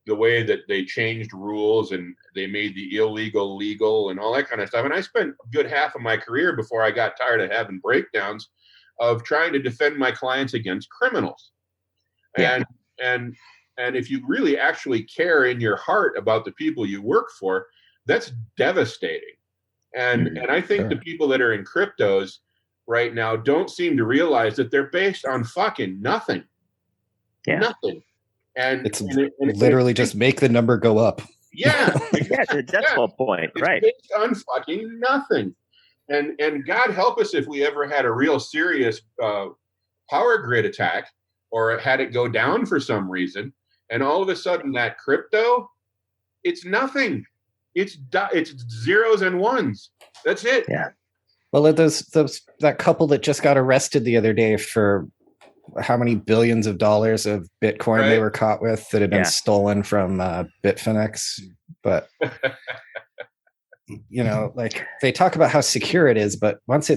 The way that they changed rules and they made the illegal legal and all that kind of stuff. And I spent a good half of my career before I got tired of having breakdowns of trying to defend my clients against criminals. And if you really actually care in your heart about the people you work for, that's devastating. And I think the people that are in cryptos right now don't seem to realize that they're based on fucking nothing. Nothing. And it's literally just make the number go up. Yeah. That's the decimal point. It's right. based on fucking nothing. And God help us if we ever had a real serious power grid attack, or had it go down for some reason, and all of a sudden that crypto, it's nothing. It's zeros and ones. That's it. Yeah. Well, that couple that just got arrested the other day for how many billions of dollars of Bitcoin they were caught with that had been stolen from Bitfinex. But you know, like, they talk about how secure it is, but once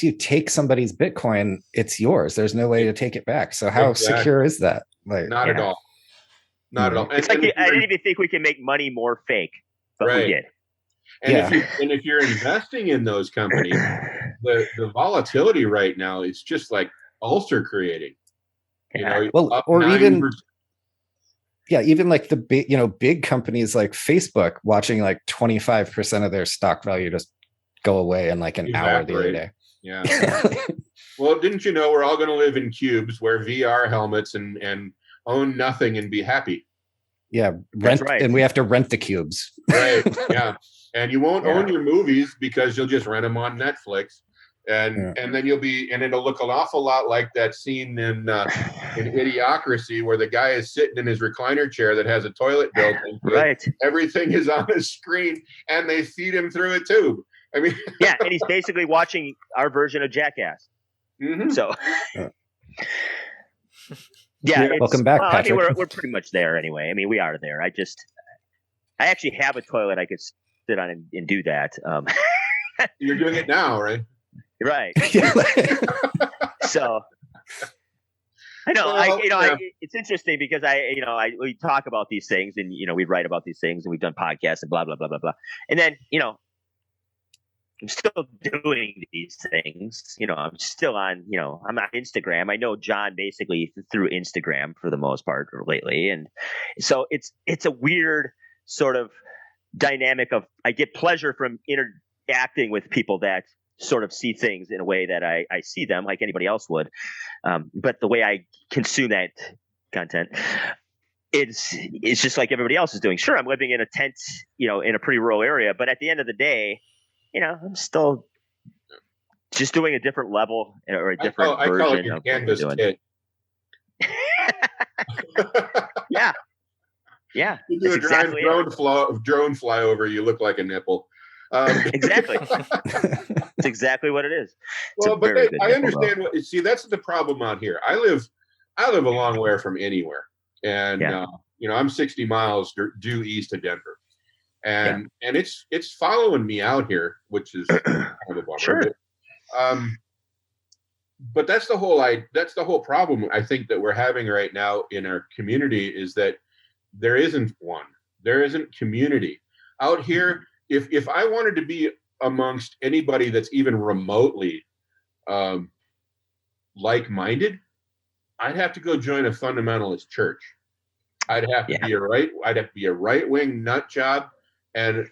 you take somebody's Bitcoin, it's yours. There's no way to take it back. So how secure is that? Like, not at all. Not at all. It's like, I didn't even think we could make money more fake, but we did. And if you're investing in those companies, the volatility right now is just like ulcer creating. You know, well, or 9%. even like the big companies like Facebook, watching like 25% of their stock value just go away in like an hour the other day. Yeah. Well, didn't you know we're all going to live in cubes, wear VR helmets, and own nothing and be happy? Yeah, and we have to rent the cubes. Right. Yeah. And you won't own your movies because you'll just rent them on Netflix. And then it'll look an awful lot like that scene in Idiocracy, where the guy is sitting in his recliner chair that has a toilet built into it. Everything is on a screen, and they feed him through a tube. I mean, and he's basically watching our version of Jackass. Mm-hmm. So, welcome back, Patrick. I mean, we're pretty much there anyway. I mean, we are there. I actually have a toilet I could sit on and do that. You're doing it now, right? Right. So I know, it's interesting because we talk about these things, and we write about these things, and we've done podcasts and blah blah blah blah blah, and then I'm still doing these things. I'm still on. I'm on Instagram. I know John basically through Instagram for the most part lately, and so it's a weird sort of dynamic of, I get pleasure from interacting with people that sort of see things in a way that I see them, like anybody else would. But the way I consume that content, it's just like everybody else is doing. Sure, I'm living in a tent, in a pretty rural area, but at the end of the day, I'm still just doing a different level or a different version. I call it your canvas kit. Yeah. You do a drone flyover, you look like a nipple. Exactly. That's exactly what it is. Well, but I understand that's the problem out here. I live a long way from anywhere, and I'm 60 miles due east of Denver, and it's following me out here, which is kind of a bummer. Sure. but that's the whole problem I think that we're having right now in our community, is that there isn't community out here. If I wanted to be amongst anybody that's even remotely like-minded, I'd have to go join a fundamentalist church. I'd have to be a right-wing nut job, and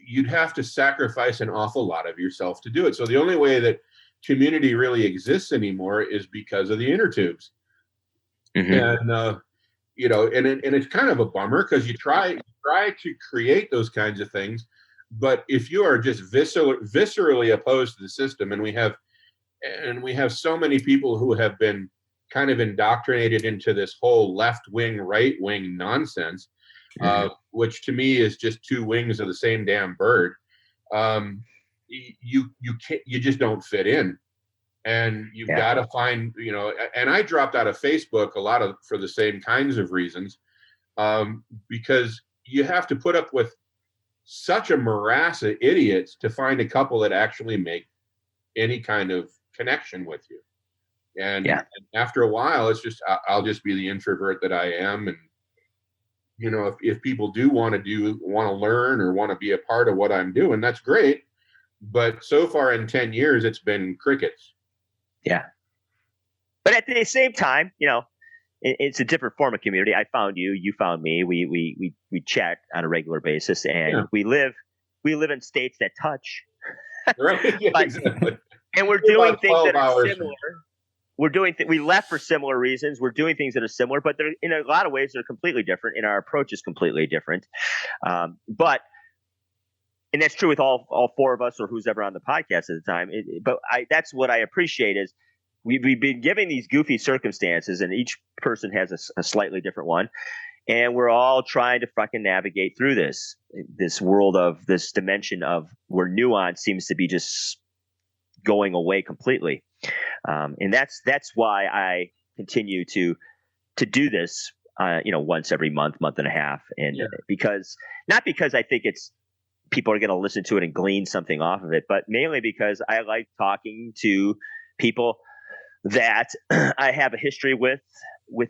you'd have to sacrifice an awful lot of yourself to do it. So the only way that community really exists anymore is because of the inner tubes. And and it's kind of a bummer, because you try to create those kinds of things, but if you are just viscerally opposed to the system, and we have so many people who have been kind of indoctrinated into this whole left wing, right wing nonsense, which to me is just two wings of the same damn bird. You just don't fit in, and you've got to find, and I dropped out of Facebook for the same kinds of reasons, because you have to put up with such a morass of idiots to find a couple that actually make any kind of connection with you. And after a while, it's just, I'll just be the introvert that I am. And, if people do want to learn or want to be a part of what I'm doing, that's great. But so far in 10 years, it's been crickets. Yeah. But at the same time, it's a different form of community. I found you, you found me. We chat on a regular basis, and we live in states that touch. Right. Yeah, exactly. And we're doing things that are similar. We left for similar reasons. We're doing things that are similar, but they're, in a lot of ways, they're completely different, and our approach is completely different. And that's true with all four of us, or who's ever on the podcast at the time. That's what I appreciate is we've been given these goofy circumstances, and each person has a slightly different one. And we're all trying to fucking navigate through this world of this dimension of where nuance seems to be just going away completely. And that's why I continue to do this, once every month and a half. And not because I think people are going to listen to it and glean something off of it, but mainly because I like talking to people that I have a history with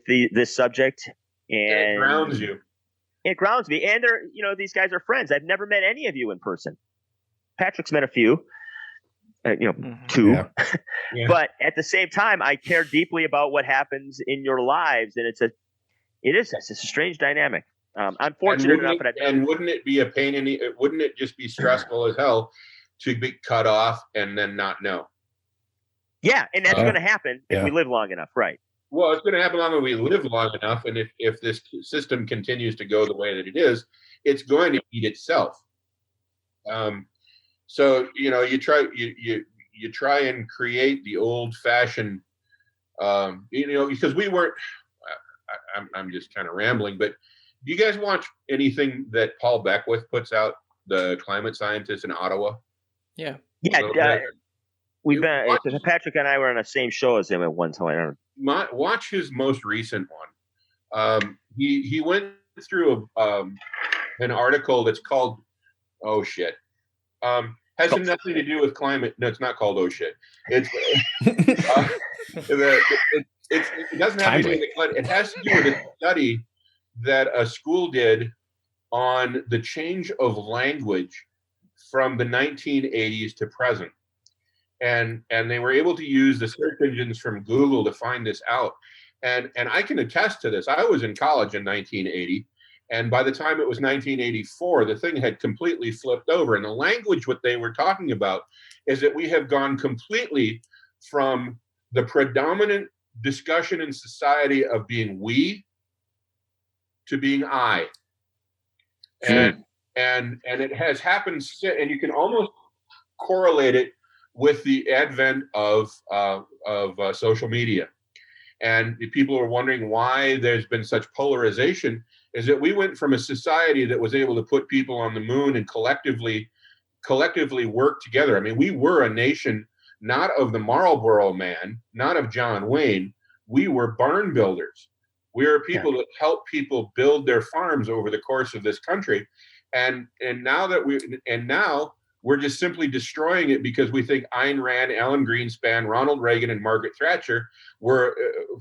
this subject. And it grounds you. It grounds me. And these guys are friends. I've never met any of you in person. Patrick's met a few. Two. Yeah. But at the same time, I care deeply about what happens in your lives, and it's a strange dynamic. I'm fortunate enough, wouldn't it be a pain wouldn't it just be stressful as hell to be cut off and then not know? Yeah, and that's going to happen if we live long enough, right? Well, it's going to happen long as we live long enough, and if this system continues to go the way that it is, it's going to eat itself. So you try and create the old-fashioned, because we weren't. I'm just kind of rambling, but do you guys watch anything that Paul Beckwith puts out, the climate scientist in Ottawa? Yeah. We've been. Patrick and I were on the same show as him at one time. Watch his most recent one. He went through an article that's called "Oh Shit." Has nothing to do with climate. No, it's not called "Oh Shit." It doesn't have anything to do. It has to do with a study that a school did on the change of language from the 1980s to present, and they were able to use the search engines from Google to find this out. And I can attest to this. I was in college in 1980. And by the time it was 1984, the thing had completely flipped over. And the language, what they were talking about, is that we have gone completely from the predominant discussion in society of being we to being I. And it has happened, and you can almost correlate it with the advent of social media. And people are wondering why there's been such polarization, is that we went from a society that was able to put people on the moon and collectively work together. I mean, we were a nation not of the Marlboro Man, not of John Wayne. We were barn builders. We were people that helped people build their farms over the course of this country. And now we're just simply destroying it because we think Ayn Rand, Alan Greenspan, Ronald Reagan, and Margaret Thatcher were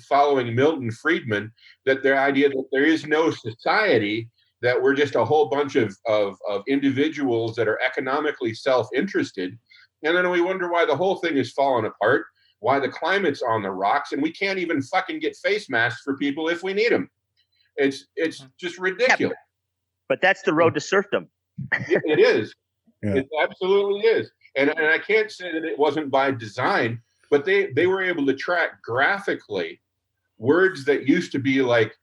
following Milton Friedman, that their idea that there is no society, that we're just a whole bunch of individuals that are economically self-interested. And then we wonder why the whole thing is falling apart, why the climate's on the rocks, and we can't even fucking get face masks for people if we need them. It's just ridiculous. But that's the road to serfdom. It is. Yeah. It absolutely is. And I can't say that it wasn't by design, but they were able to track graphically words that used to be like,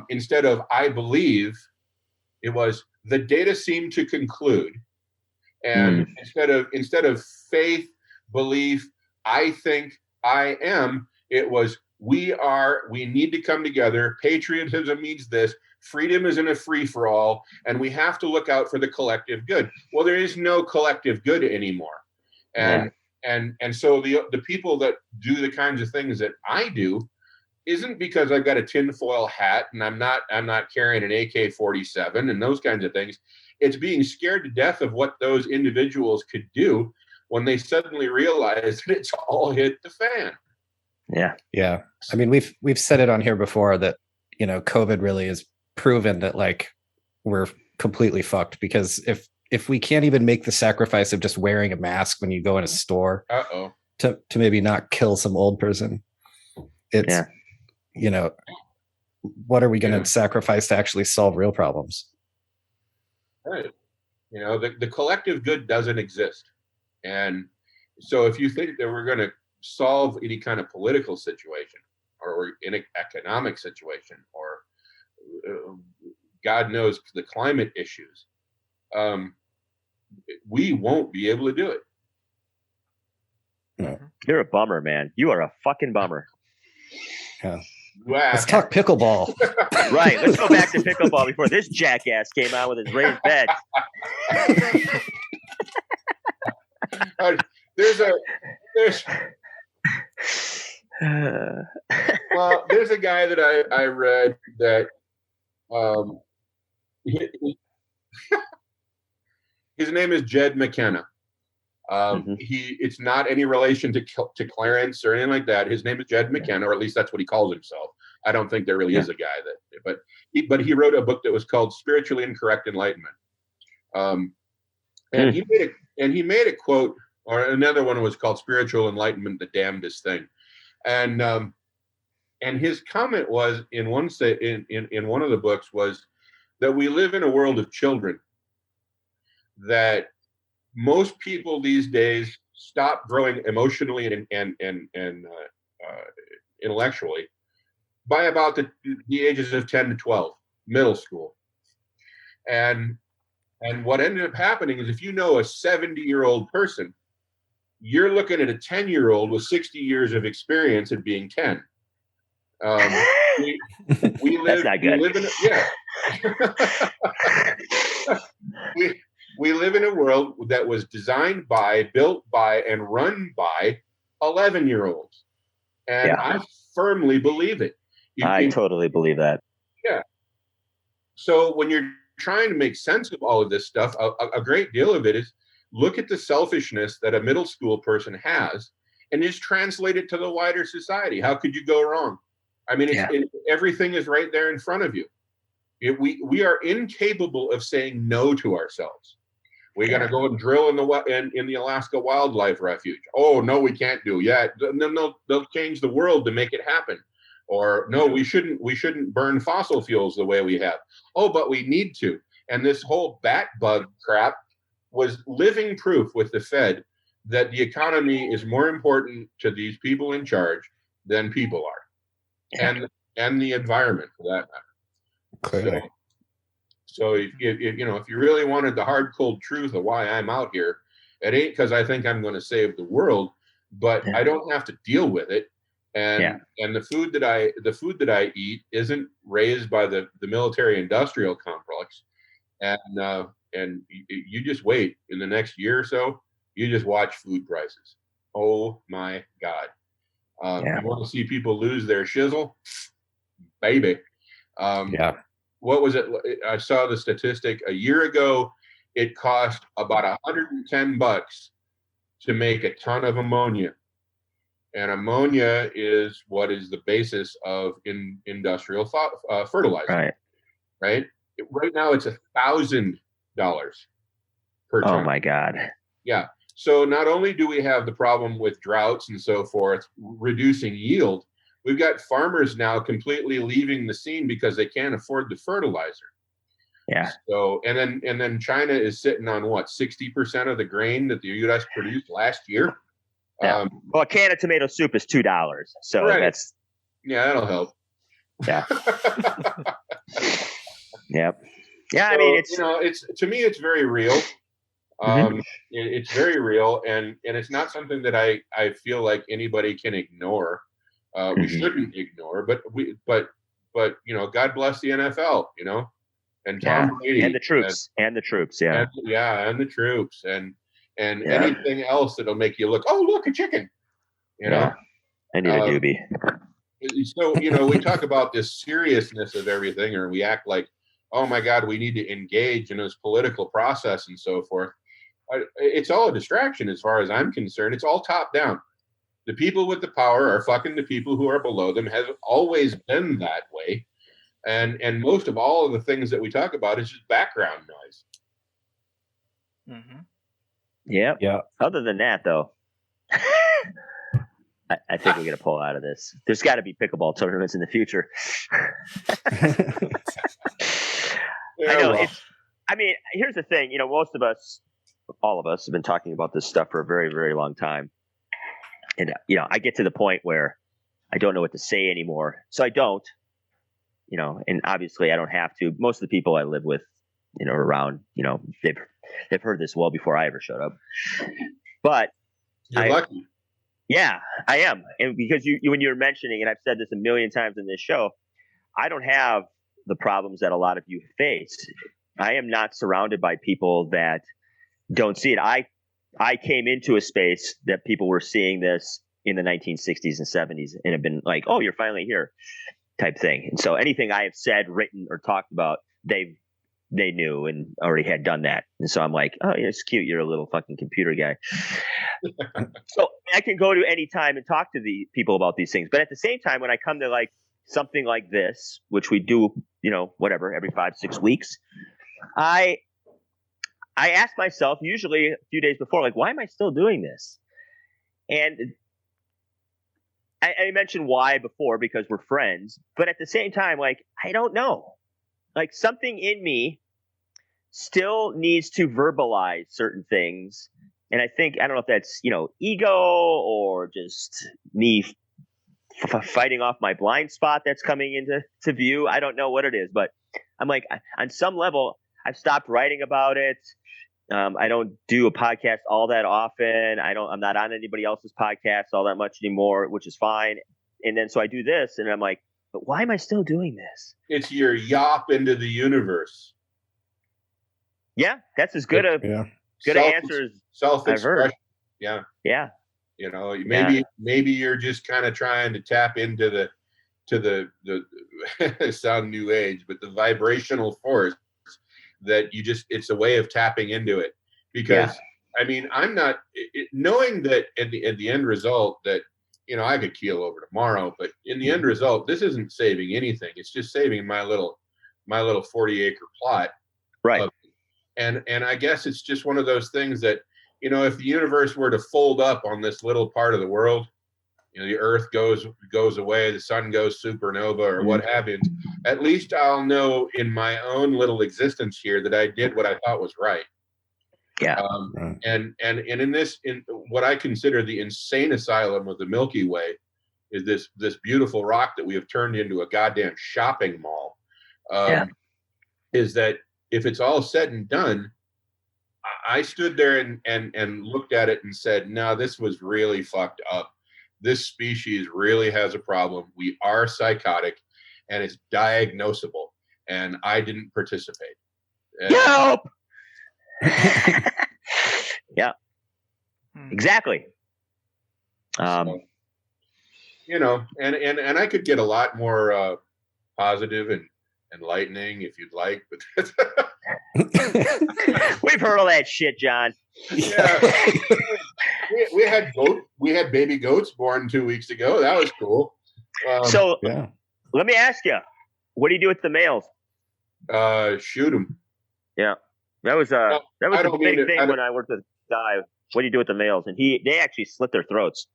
instead of I believe, it was the data seem to conclude. And instead of faith, belief, I think, I am, it was we need to come together. Patriotism means this. Freedom isn't a free-for-all, and we have to look out for the collective good. Well, there is no collective good anymore. And so the people that do the kinds of things that I do isn't because I've got a tinfoil hat and I'm not carrying an AK-47 and those kinds of things. It's being scared to death of what those individuals could do when they suddenly realize that it's all hit the fan. Yeah. I mean, we've said it on here before that, COVID really has proven that like we're completely fucked, because if we can't even make the sacrifice of just wearing a mask when you go in a store to maybe not kill some old person, it's what are we going to sacrifice to actually solve real problems? Right. The collective good doesn't exist. And so if you think that we're going to solve any kind of political situation or in an economic situation or God knows the climate issues, we won't be able to do it. No. You're a bummer, man. You are a fucking bummer. Yeah. Wow. Let's talk pickleball. Right. Let's go back to pickleball before this jackass came out with his raised bed. There's a guy that I read that his name is Jed McKenna. It's not any relation to Clarence or anything like that. His name is Jed McKenna, or at least that's what he calls himself. I don't think there really is a guy but he wrote a book that was called Spiritually Incorrect Enlightenment. And he made a quote, or another one was called Spiritual Enlightenment, the Damnedest Thing. And his comment was in one of the books was that we live in a world of children, that most people these days stop growing emotionally and intellectually by about the ages of 10 to 12, middle school. And what ended up happening is if you know a 70-year-old person, you're looking at a 10-year-old with 60 years of experience at being 10. We live, that's not good. We live in a world that was designed by, built by, and run by 11-year-olds. And I firmly believe it. I totally believe that. Yeah. So when you're trying to make sense of all of this stuff, a great deal of it is look at the selfishness that a middle school person has and just translate it to the wider society. How could you go wrong? I mean, everything is right there in front of you. We are incapable of saying no to ourselves. We're going to go and drill in the Alaska Wildlife Refuge. Oh, no, we can't do. Yeah, then they'll change the world to make it happen. Or no, we shouldn't burn fossil fuels the way we have. Oh, but we need to. And this whole bat bug crap was living proof with the Fed that the economy is more important to these people in charge than people are, and the environment for that matter. Clearly. So if you really wanted the hard, cold truth of why I'm out here, it ain't because I think I'm going to save the world, but I don't have to deal with it. And the food that I eat isn't raised by the military industrial complex. And you just wait in the next year or so, you just watch food prices. Oh my God. You want to see people lose their shizzle? Baby. What was it? I saw the statistic a year ago. it cost about $110 to make a ton of ammonia. And ammonia is what is the basis of industrial fertilizer. Right? Right now, it's $1,000 per ton. Oh my God. Yeah. So not only do we have the problem with droughts and so forth, reducing yield, we've got farmers now completely leaving the scene because they can't afford the fertilizer. Yeah. So and then China is sitting on what, 60% of the grain that the U.S. produced last year. Yeah. Well, a can of tomato soup is $2, so that's that'll help. Yeah. Yep. Yeah, So, I mean, it's it's to me, it's very real. It's very real, and it's not something that I feel like anybody can ignore. We shouldn't ignore, but God bless the NFL, and Tom Brady and the troops, yeah, and the troops, and anything else that'll make you look. Oh, look, a chicken, I need a doobie. So we talk about this seriousness of everything, or we act like, oh my God, we need to engage in this political process and so forth. It's all a distraction as far as I'm concerned. It's all top down. The people with the power are fucking the people who are below them. Has always been that way. And most of all of the things that we talk about is just background noise. Yeah. Other than that, though, I think we're going to pull out of this. There's got to be pickleball tournaments in the future. I know. I mean, here's the thing. Most of us, all of us, have been talking about this stuff for a very, very long time. And, I get to the point where I don't know what to say anymore. So I don't, and obviously I don't have to. Most of the people I live with, around, they've heard this well before I ever showed up. But you're lucky. Yeah, I am. And because you when you're mentioning, and I've said this a million times in this show, I don't have the problems that a lot of you face. I am not surrounded by people that don't see it. I came into a space that people were seeing this in the 1960s and 70s and have been like, oh, you're finally here type thing. And so anything I have said, written, or talked about, they knew and already had done that. And so I'm like, oh, yeah, it's cute. You're a little fucking computer guy. So I can go to any time and talk to the people about these things. But at the same time, when I come to like something like this, which we do, whatever, every 5-6 weeks, I ask myself usually a few days before, like, why am I still doing this? And I mentioned why before because we're friends, but at the same time, like, I don't know. Like, something in me still needs to verbalize certain things. And I think, I don't know if that's, ego or just me fighting off my blind spot that's coming into view. I don't know what it is, but I'm like, on some level, I've stopped writing about it. I don't do a podcast all that often. I'm not on anybody else's podcast all that much anymore, which is fine. And then so I do this, and I'm like, but why am I still doing this? It's your yop into the universe. Yeah, that's as good good answer as I've heard. Yeah. Yeah. Maybe you're just kind of trying to tap into the sound new age, but the vibrational force that it's a way of tapping into it. Because I mean, I'm not knowing that at the end result that, I could keel over tomorrow, but in the end result, this isn't saving anything. It's just saving my little 40-acre plot. Right. And I guess it's just one of those things that, if the universe were to fold up on this little part of the world, the earth goes away, the sun goes supernova or what have you, at least I'll know in my own little existence here that I did what I thought was right. Yeah. And in what I consider the insane asylum of the Milky Way is this beautiful rock that we have turned into a goddamn shopping mall. Is that if it's all said and done, I stood there and looked at it and said, no, this was really fucked up. This species really has a problem. We are psychotic and it's diagnosable. And I didn't participate. Help! Yeah. Exactly. So, and I could get a lot more positive and enlightening if you'd like, but We've heard all that shit, John. Yeah. we had baby goats born 2 weeks ago. That was cool. So Yeah. let me ask you, what do you do with the males? Shoot them. Yeah, that was a big thing I when I worked with Di. What do you do with the males? And they actually slit their throats.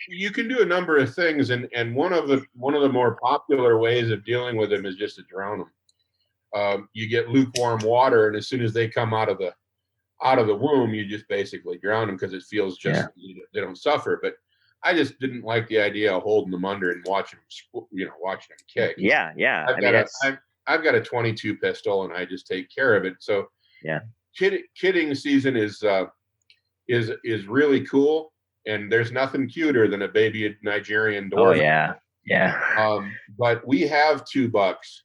You can do a number of things, and one of the more popular ways of dealing with them is just to drown them. You get lukewarm water, and as soon as they come out of the womb, you just basically drown them because it feels just they don't suffer. But I just didn't like the idea of holding them under and watching them kick. Yeah. I've got a 22 pistol, and I just take care of it. So yeah, kidding season is really cool. And there's nothing cuter than a baby Nigerian dwarf. Oh yeah. But we have 2 bucks,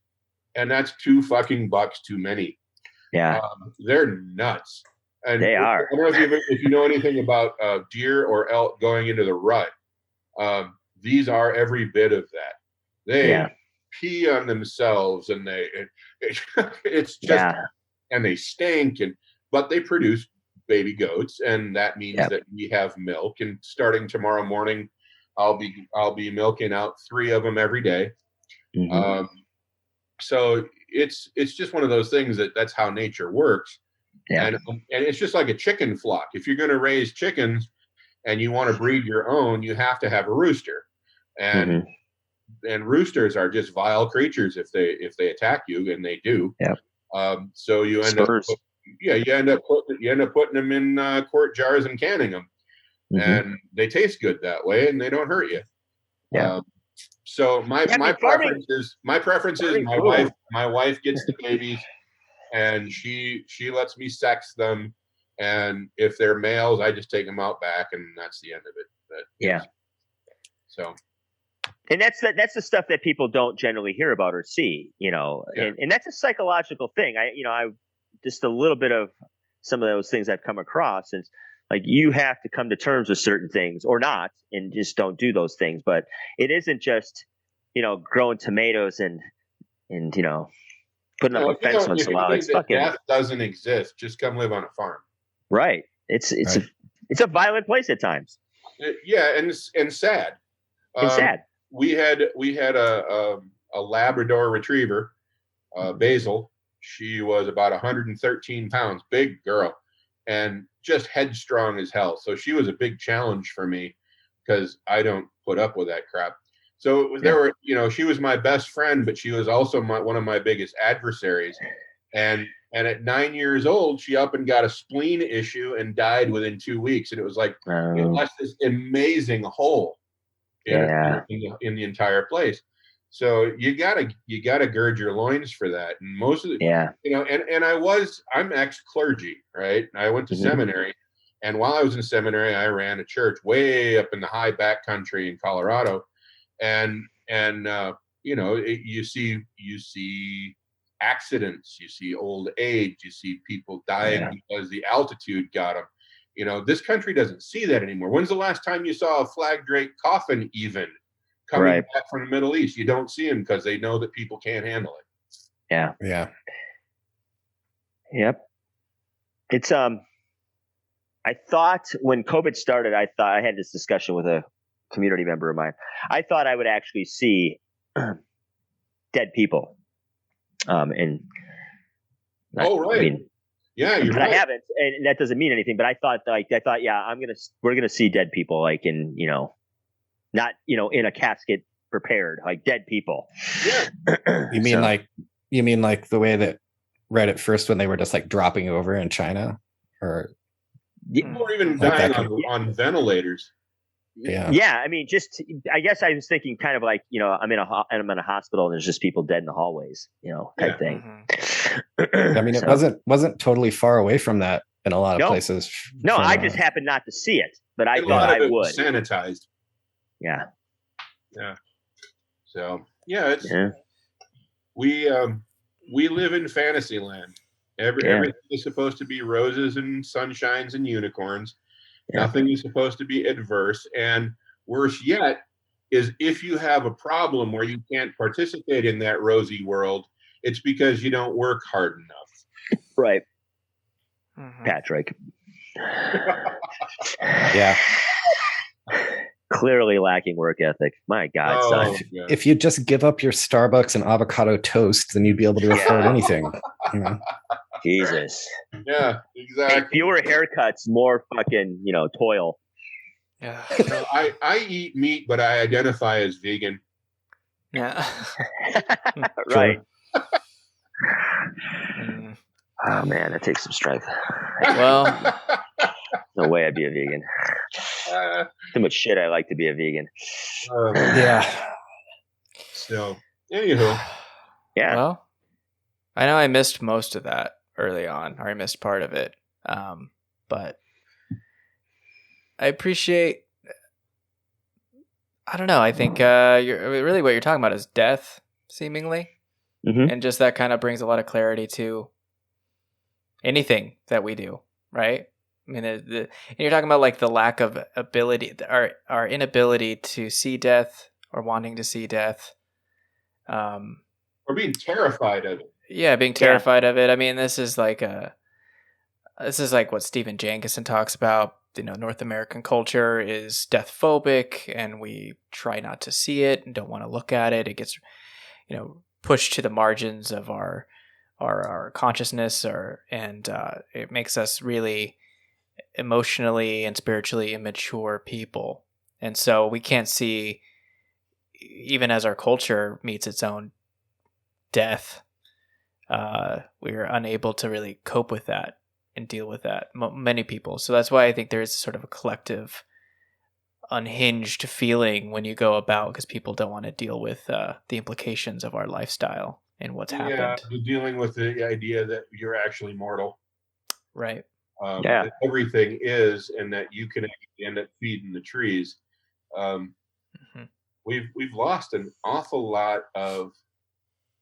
and that's 2 fucking bucks too many. Yeah. They're nuts. And they are. I don't know if you know anything about deer or elk going into the rut. These are every bit of that. They pee on themselves, and it's just and they stink, but they produce baby goats, and that means that we have milk. And starting tomorrow morning, I'll be milking out 3 of them every day. Mm-hmm. So it's just one of those things that's how nature works. Yeah. And it's just like a chicken flock. If you're going to raise chickens and you want to breed your own, you have to have a rooster. And and roosters are just vile creatures if they attack you, and they do. Yeah. So you end up putting them in quart jars and canning them, and they taste good that way, and they don't hurt you. Yeah. So my preference is my wife gets the babies, and she lets me sex them, and if they're males, I just take them out back, and that's the end of it. So. And that's the stuff that people don't generally hear about or see, and that's a psychological thing. I just a little bit of some of those things I've come across, and like you have to come to terms with certain things or not, and just don't do those things. But it isn't just, growing tomatoes and putting up a fence once in a while. It's fucking death doesn't exist. Just come live on a farm. Right. It's a violent place at times. And sad. And sad. We had a Labrador Retriever, Basil. She was about 113 pounds, big girl, and just headstrong as hell. So she was a big challenge for me because I don't put up with that crap. So she was my best friend, but she was also one of my biggest adversaries. And at 9 years old, she up and got a spleen issue and died within 2 weeks. And it was like it left this amazing hole in the entire place. So you gotta gird your loins for that. And most of the I'm ex-clergy, right? I went to seminary, and while I was in seminary, I ran a church way up in the high back country in Colorado, and you see accidents, you see old age, you see people dying because the altitude got them. This country doesn't see that anymore. When's the last time you saw a flag draped coffin even coming back from the Middle East? You don't see them because they know that people can't handle it. Yeah. Yeah. Yep. It's I thought when COVID started, I had this discussion with a community member of mine. I thought I would actually see dead people. Right. I mean, you're right. I haven't, and that doesn't mean anything. But I thought, we're gonna see dead people, like in, not in a casket prepared, like dead people. Yeah. You mean like the way that Reddit first, when they were just like dropping over in China, or even dying on ventilators. Yeah. Yeah. I mean, I guess I was thinking kind of like, I'm in a hospital and there's just people dead in the hallways, type thing. Mm-hmm. I mean, it wasn't totally far away from that in a lot of places. No, I just happened not to see it, but I thought I would. Sanitized. Yeah. Yeah. So we live in fantasy land. Everything is supposed to be roses and sunshines and unicorns. Yeah. Nothing is supposed to be adverse. And worse yet is if you have a problem where you can't participate in that rosy world, it's because you don't work hard enough. Right. Mhm. Patrick. Yeah. Clearly lacking work ethic. My God, son. yeah. If you just give up your Starbucks and avocado toast, then you'd be able to afford anything. You know? Jesus. Yeah, Hey, exactly. fewer haircuts, more fucking, toil. Yeah. So I eat meat, but I identify as vegan. Yeah. Right. Mm. Oh man, that takes some strength. Well, No way I'd be a vegan. Too much shit I like to be a vegan. Yeah. So, anywho. Yeah. well, I know I missed most of that early on, or I missed part of it. But I appreciate. I don't know. I think really what you're talking about is death, seemingly, Mhm. and just that kind of brings a lot of clarity to anything that we do, right? I mean, and you're talking about like the lack of ability, our inability to see death or wanting to see death. Or being terrified of it. Yeah, being terrified of it. I mean, this is like what Stephen Jankeson talks about. North American culture is death phobic, and we try not to see it and don't want to look at it. It gets, pushed to the margins of our consciousness, and it makes us really emotionally and spiritually immature people. And so we can't see, even as our culture meets its own death, we're unable to really cope with that and deal with that, many people. So that's why I think there is sort of a collective unhinged feeling when you go about, because people don't want to deal with the implications of our lifestyle and what's happened. Yeah, dealing with the idea that you're actually mortal. Right. That everything is, and that you can actually end up feeding the trees. We've lost an awful lot of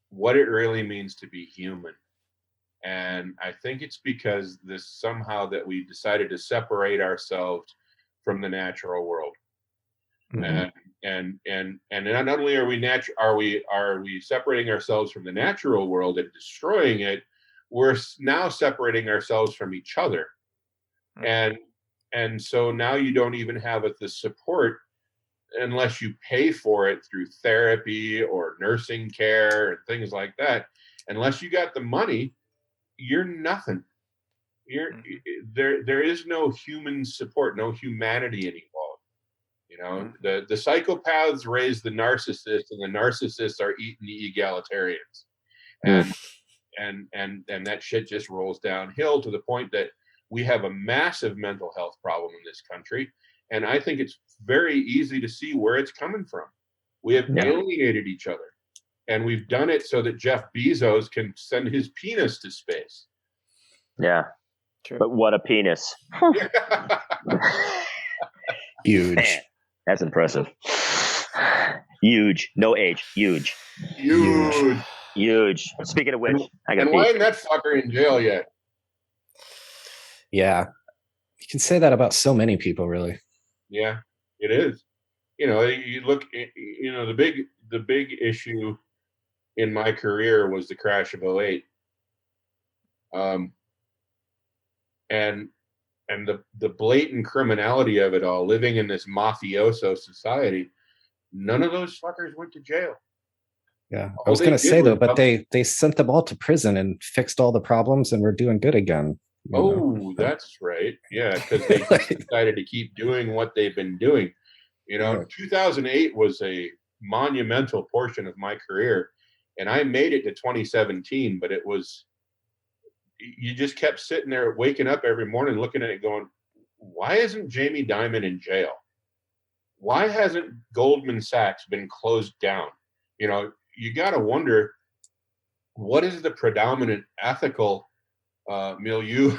what it really means to be human. And I think it's because somehow that we decided to separate ourselves from the natural world. Mhm. And not only are we separating ourselves from the natural world and destroying it, we're now separating ourselves from each other. And so now you don't even have the support unless you pay for it through therapy or nursing care and things like that. Unless you got the money, you're nothing. There is no human support, no humanity anymore. The psychopaths raise the narcissists, and the narcissists are eating the egalitarians. And that shit just rolls downhill to the point that we have a massive mental health problem in this country. And I think it's very easy to see where it's coming from. We have alienated each other, and we've done it so that Jeff Bezos can send his penis to space. Yeah. True. But what a penis. Huge. Man, that's impressive. Huge. No age. Huge. Speaking of which, and why isn't that fucker in jail yet? Yeah. You can say that about so many people, really. Yeah, it is. You look, the big issue in my career was the crash of 2008. And the blatant criminality of it all, living in this mafioso society, none of those fuckers went to jail. Yeah, I was going to say though, but they sent them all to prison and fixed all the problems, and we're doing good again. That's right. Yeah, because they decided to keep doing what they've been doing. 2008 was a monumental portion of my career, and I made it to 2017. But you just kept sitting there, waking up every morning, looking at it, going, "Why isn't Jamie Dimon in jail? Why hasn't Goldman Sachs been closed down?" You got to wonder, what is the predominant ethical milieu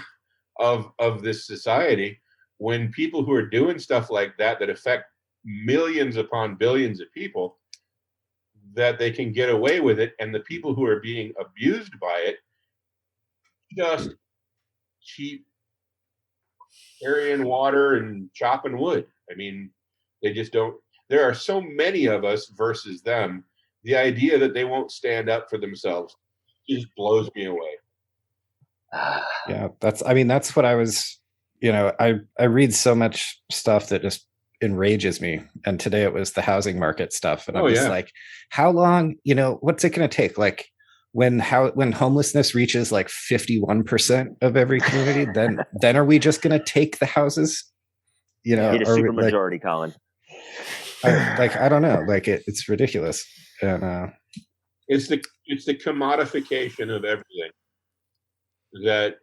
of this society when people who are doing stuff like that affect millions upon billions of people, that they can get away with it, and the people who are being abused by it just keep carrying water and chopping wood. I mean, they just don't. There are so many of us versus them. The idea that they won't stand up for themselves just blows me away. Yeah, that's what I was, I read so much stuff that just enrages me. And today it was the housing market stuff. And I'm just like, how long, what's it going to take? Like when homelessness reaches like 51% of every community, then are we just going to take the houses? Need a super majority, Colin. I don't know. Like it's ridiculous. And it's the commodification of everything. That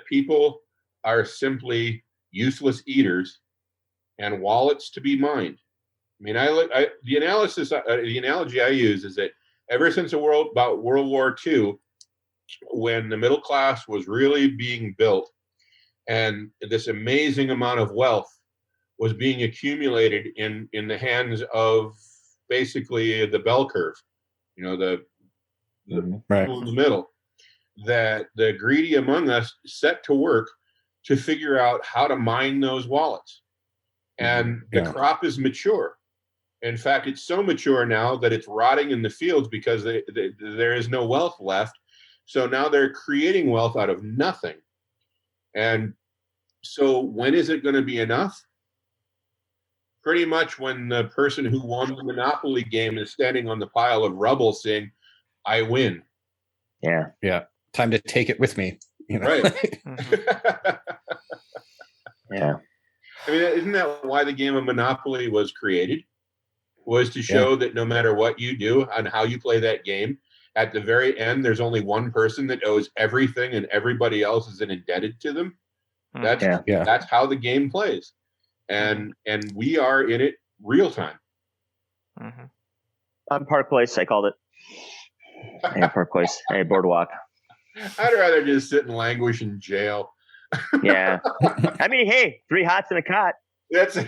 people are simply useless eaters and wallets to be mined. I mean, the analogy I use is that ever since about World War II, when the middle class was really being built and this amazing amount of wealth was being accumulated in the hands of basically the bell curve, the right people in the middle, that the greedy among us set to work to figure out how to mine those wallets. And the crop is mature. In fact, it's so mature now that it's rotting in the fields because there is no wealth left. So now they're creating wealth out of nothing. And so when is it going to be enough? Pretty much when the person who won the Monopoly game is standing on the pile of rubble saying, I win. Yeah. Yeah. Time to take it with me. Right. Yeah. I mean, isn't that why the game of Monopoly was created? Was to show that no matter what you do and how you play that game, at the very end, there's only one person that owes everything and everybody else is indebted to them. That's how the game plays. And we are in it real time. On Park Place, I called it. Hey, Park Place. Hey, Boardwalk. I'd rather just sit and languish in jail. Yeah. I mean, hey, 3 hots in a cot. That's it.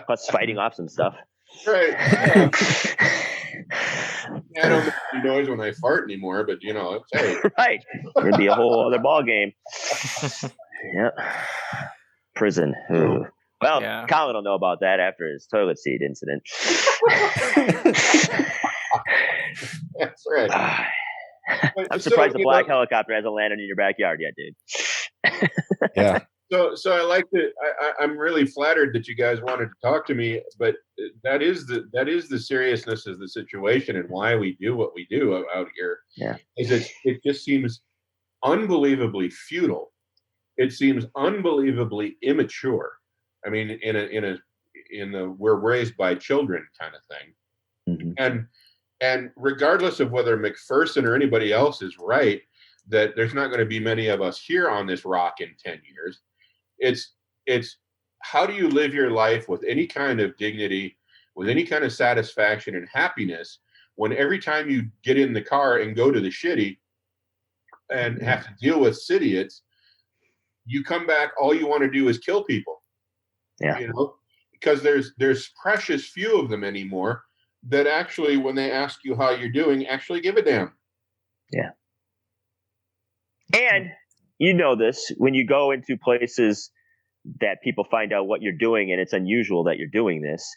Plus fighting off some stuff. Right. Yeah. I don't make any noise when I fart anymore, but it's hey. Right. It'd be a whole other ball game. Yeah. Prison. Ooh. Well, Colin will know about that after his toilet seat incident. That's right. I'm surprised the black helicopter hasn't landed in your backyard yet, dude. Yeah. So I like that. I'm really flattered that you guys wanted to talk to me, but that is the seriousness of the situation and why we do what we do out here. Yeah. It just seems unbelievably futile. It seems unbelievably immature. I mean, in the we're raised by children kind of thing. Mm-hmm. And regardless of whether McPherson or anybody else is right, that there's not going to be many of us here on this rock in 10 years. It's how do you live your life with any kind of dignity, with any kind of satisfaction and happiness when every time you get in the car and go to the shitty and have to deal with idiots, you come back, all you want to do is kill people. Yeah. Because there's precious few of them anymore that actually, when they ask you how you're doing, actually give a damn. Yeah. And this, when you go into places that people find out what you're doing and it's unusual that you're doing this,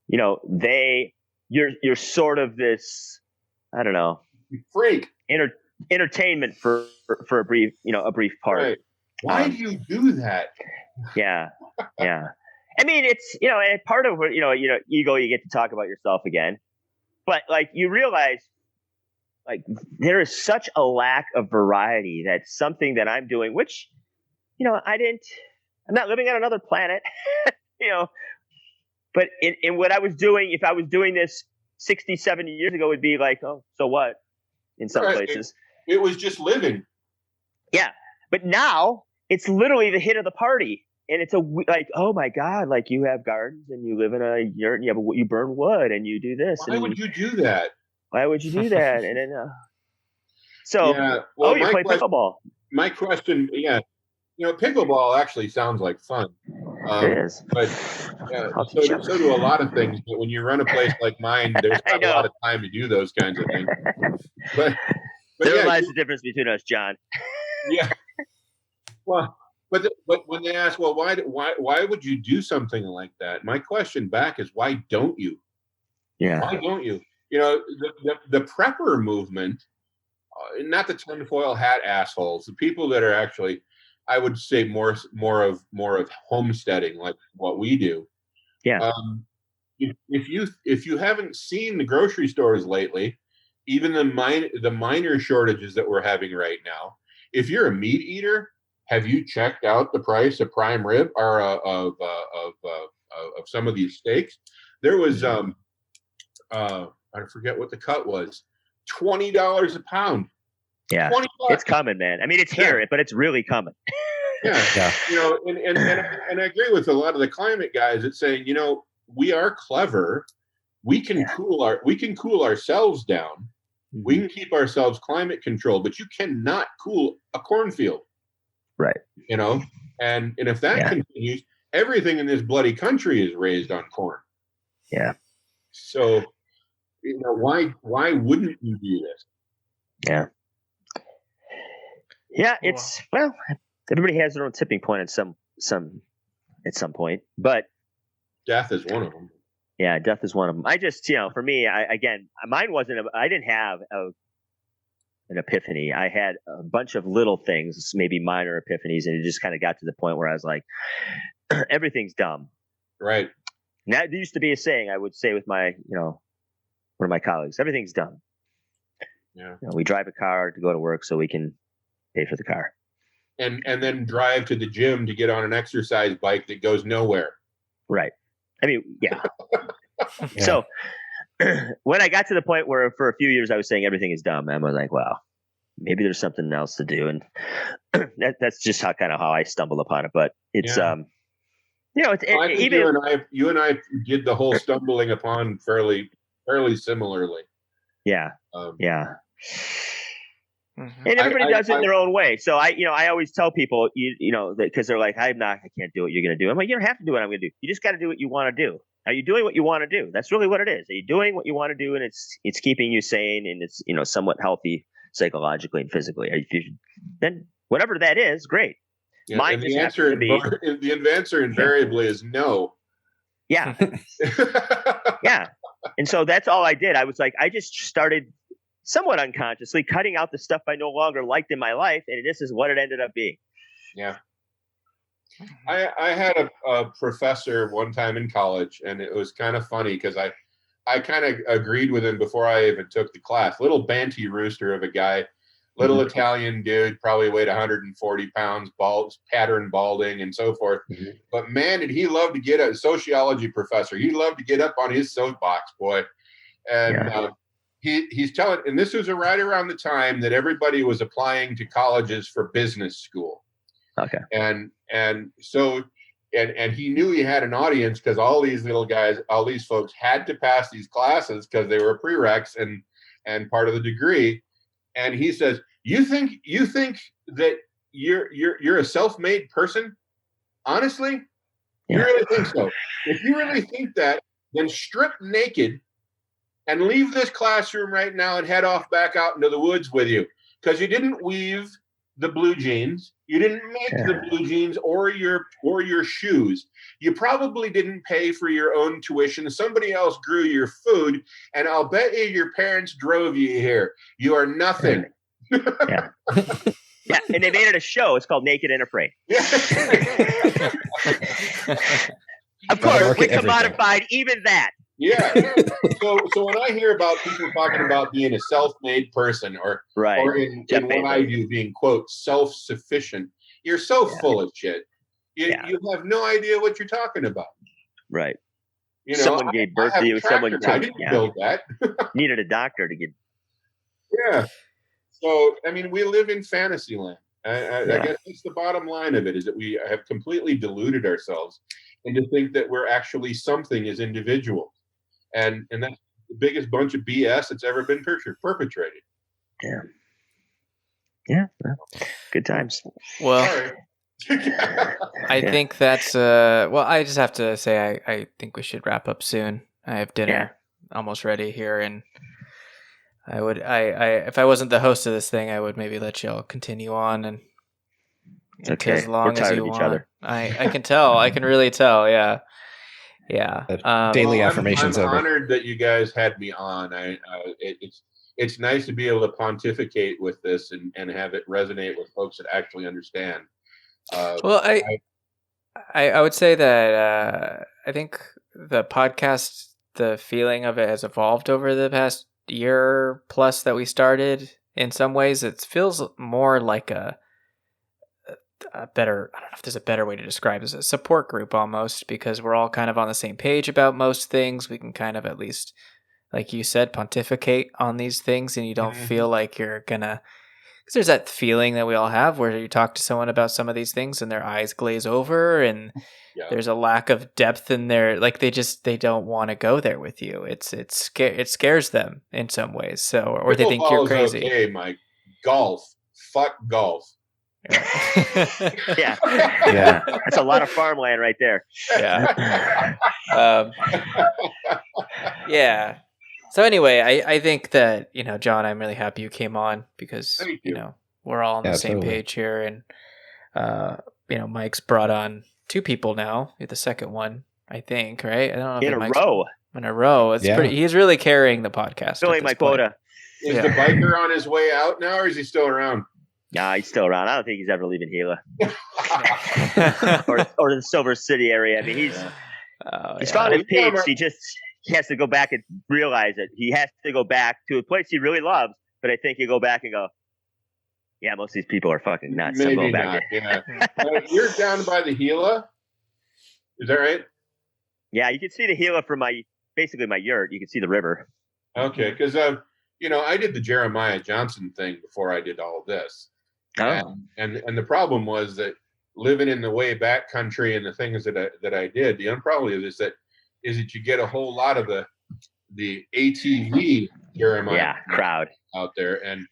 you're sort of this, I don't know, freak entertainment for a brief part. Right. Why do you do that? Yeah. Yeah. I mean, it's, and part of what, ego, you get to talk about yourself again, but like you realize like there is such a lack of variety. That's something that I'm doing, which, I'm not living on another planet, but in what I was doing, if I was doing this 60, 70 years ago, would be like, oh, so what in some places. It was just living. Yeah. But now it's literally the hit of the party. And it's like, oh my God, like you have gardens and you live in a yurt and you burn wood and you do this. Why would you do that? Why would you do that? And then, you play pickleball. My question, pickleball actually sounds like fun. It is. But so do a lot of things. But when you run a place like mine, there's not a lot of time to do those kinds of things. But there lies the difference between us, John. Yeah. Well, but when they ask, well, why would you do something like that? My question back is, why don't you? Yeah. Why don't you? The prepper movement not the tinfoil hat assholes, the people that are actually, I would say more of homesteading, like what we do. Yeah. If you haven't seen the grocery stores lately, even the minor shortages that we're having right now, if you're a meat eater, have you checked out the price of prime rib or of some of these steaks? There was I forget what the cut was, $20 a pound. Yeah, it's coming, man. I mean, it's here, but it's really coming. Yeah. And I agree with a lot of the climate guys that saying, we are clever. We can cool ourselves down. Mm-hmm. We can keep ourselves climate controlled, but you cannot cool a cornfield. Right. And if that continues, everything in this bloody country is raised on corn. Yeah. So, why wouldn't you do this? Yeah. Yeah, it's everybody has their own tipping point at some point, but death is one of them. Yeah, death is one of them. I just, for me, mine wasn't. I didn't have an epiphany. I had a bunch of little things, maybe minor epiphanies, and it just kind of got to the point where I was like, everything's dumb. Right. And that used to be a saying I would say with my, one of my colleagues. Everything's dumb. Yeah. We drive a car to go to work so we can pay for the car. And then drive to the gym to get on an exercise bike that goes nowhere. Right. I mean, yeah. So when I got to the point where for a few years I was saying everything is dumb, I was like, wow, maybe there's something else to do. And that's just how I stumbled upon it. But it's, I think you and I did the whole stumbling upon fairly similarly. Yeah. Yeah. Mm-hmm. And everybody does it in their own way. So I always tell people, because they're like, I can't do what you're going to do. I'm like, you don't have to do what I'm going to do. You just got to do what you want to do. Are you doing what you want to do? That's really what it is. Are you doing what you want to do? And it's keeping you sane and it's, somewhat healthy psychologically and physically. Then whatever that is, great. Yeah, Mine the answer invariably is no. Yeah. Yeah. And so that's all I did. I was like, I just started somewhat unconsciously cutting out the stuff I no longer liked in my life. And this is what it ended up being. Yeah. I had a professor one time in college, and it was kind of funny because I kind of agreed with him before I even took the class. Little banty rooster of a guy, little Italian dude, probably weighed 140 pounds, pattern balding and so forth. Mm-hmm. But man, did he love to get a sociology professor. He loved to get up on his soapbox, boy. And he's telling, and this was right around the time that everybody was applying to colleges for business school. Okay. And so he knew he had an audience because all these little guys, all these folks had to pass these classes because they were prereqs and part of the degree. And he says, you think that you're a self-made person? Honestly, you really think so? If you really think that, then strip naked and leave this classroom right now and head off back out into the woods with you, because you didn't weave the blue jeans, you didn't make the blue jeans or your shoes. You probably didn't pay for your own tuition. Somebody else grew your food, and I'll bet you your parents drove you here. You are nothing. Yeah. Yeah, and they made it a show. It's called Naked and Afraid. Of course, we commodified even that. Yeah. So when I hear about people talking about being a self-made person or in what I do being, quote, self-sufficient, you're so full of shit. You have no idea what you're talking about. Right. Someone gave birth to you. Someone I didn't build that. Needed a doctor to get. Yeah. So, I mean, we live in fantasy land. I guess that's the bottom line of it, is that we have completely deluded ourselves into think that we're actually something as individuals. And that's the biggest bunch of BS that's ever been perpetrated. Yeah. Yeah. Good times. Well, I think that's I just have to say I think we should wrap up soon. I have dinner almost ready here, and I would if I wasn't the host of this thing, I would maybe let y'all continue on and as long as you want. Other. I can tell. I can really tell. Yeah. Yeah. Daily affirmations. I'm honored that you guys had me on. it's nice to be able to pontificate with this and have it resonate with folks that actually understand. Well, I would say that I think the podcast, the feeling of it has evolved over the past year plus that we started. In some ways, it feels more like a better, I don't know if there's a better way to describe this, a support group almost, because we're all kind of on the same page about most things. We can kind of, at least, like you said, pontificate on these things, and you don't feel like you're gonna, because there's that feeling that we all have where you talk to someone about some of these things and their eyes glaze over, and there's a lack of depth in their, like they don't want to go there with you. It scares them in some ways. So, or they think you're crazy. Okay, Mike. Golf. Fuck golf. Yeah. That's a lot of farmland right there. Yeah. Yeah. So anyway, I think that, John, I'm really happy you came on because, we're all on the same page here. And, Mike's brought on 2 people now. You're the second one, I think, right? I don't know. In a row. It's pretty. He's really carrying the podcast. Filling my quota. Is the biker on his way out now, or is he still around? Nah, he's still around. I don't think he's ever leaving Gila or the Silver City area. I mean, he's found his peaks. He has to go back and realize it. He has to go back to a place he really loves. But I think you go back and go, yeah, most of these people are fucking nuts. Maybe not. Yeah. You're down by the Gila. Is that right? Yeah, you can see the Gila from basically my yurt. You can see the river. Okay, because I did the Jeremiah Johnson thing before I did all of this. Oh. And the problem was that living in the way back country and the things that I did, the problem is that you get a whole lot of the ATV Jeremiah crowd out there, and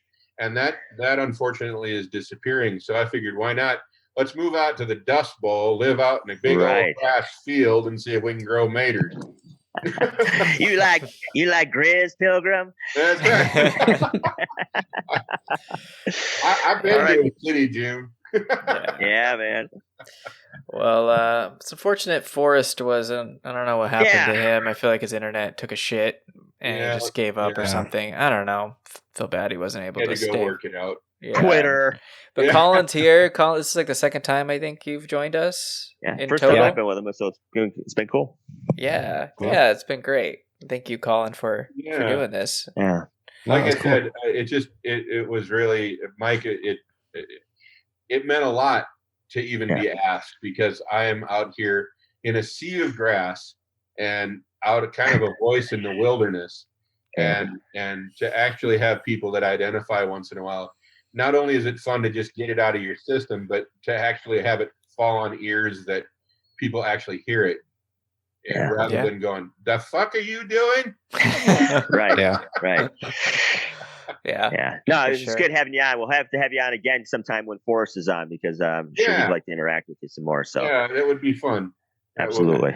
that unfortunately is disappearing. So I figured, why not? Let's move out to the Dust Bowl, live out in a big old grass field, and see if we can grow maters. You like Grizz, Pilgrim? That's right. I've been to the city, Jim. Yeah, man. Well, it's unfortunate Forrest wasn't. I don't know what happened to him. I feel like his internet took a shit and he just gave up or something. I don't know. Feel bad he wasn't able to go work it out. Yeah. Quitter. But Colin's here. Colin, this is like the second time I think you've joined us. Yeah, in first total. time I've been with him, so it's been cool. Yeah, it's been great. Thank you, Colin, for doing this. Yeah, like I said, it was really, Mike. It meant a lot to even be asked, because I am out here in a sea of grass and out kind of a voice in the wilderness, and to actually have people that identify once in a while. Not only is it fun to just get it out of your system, but to actually have it fall on ears that people actually hear it, rather than going, "The fuck are you doing?" Right. Yeah. Right. Yeah. No, it's good having you on. We'll have to have you on again sometime when Forrest is on, because I'm sure he'd like to interact with you some more. So yeah, that would be fun. Absolutely.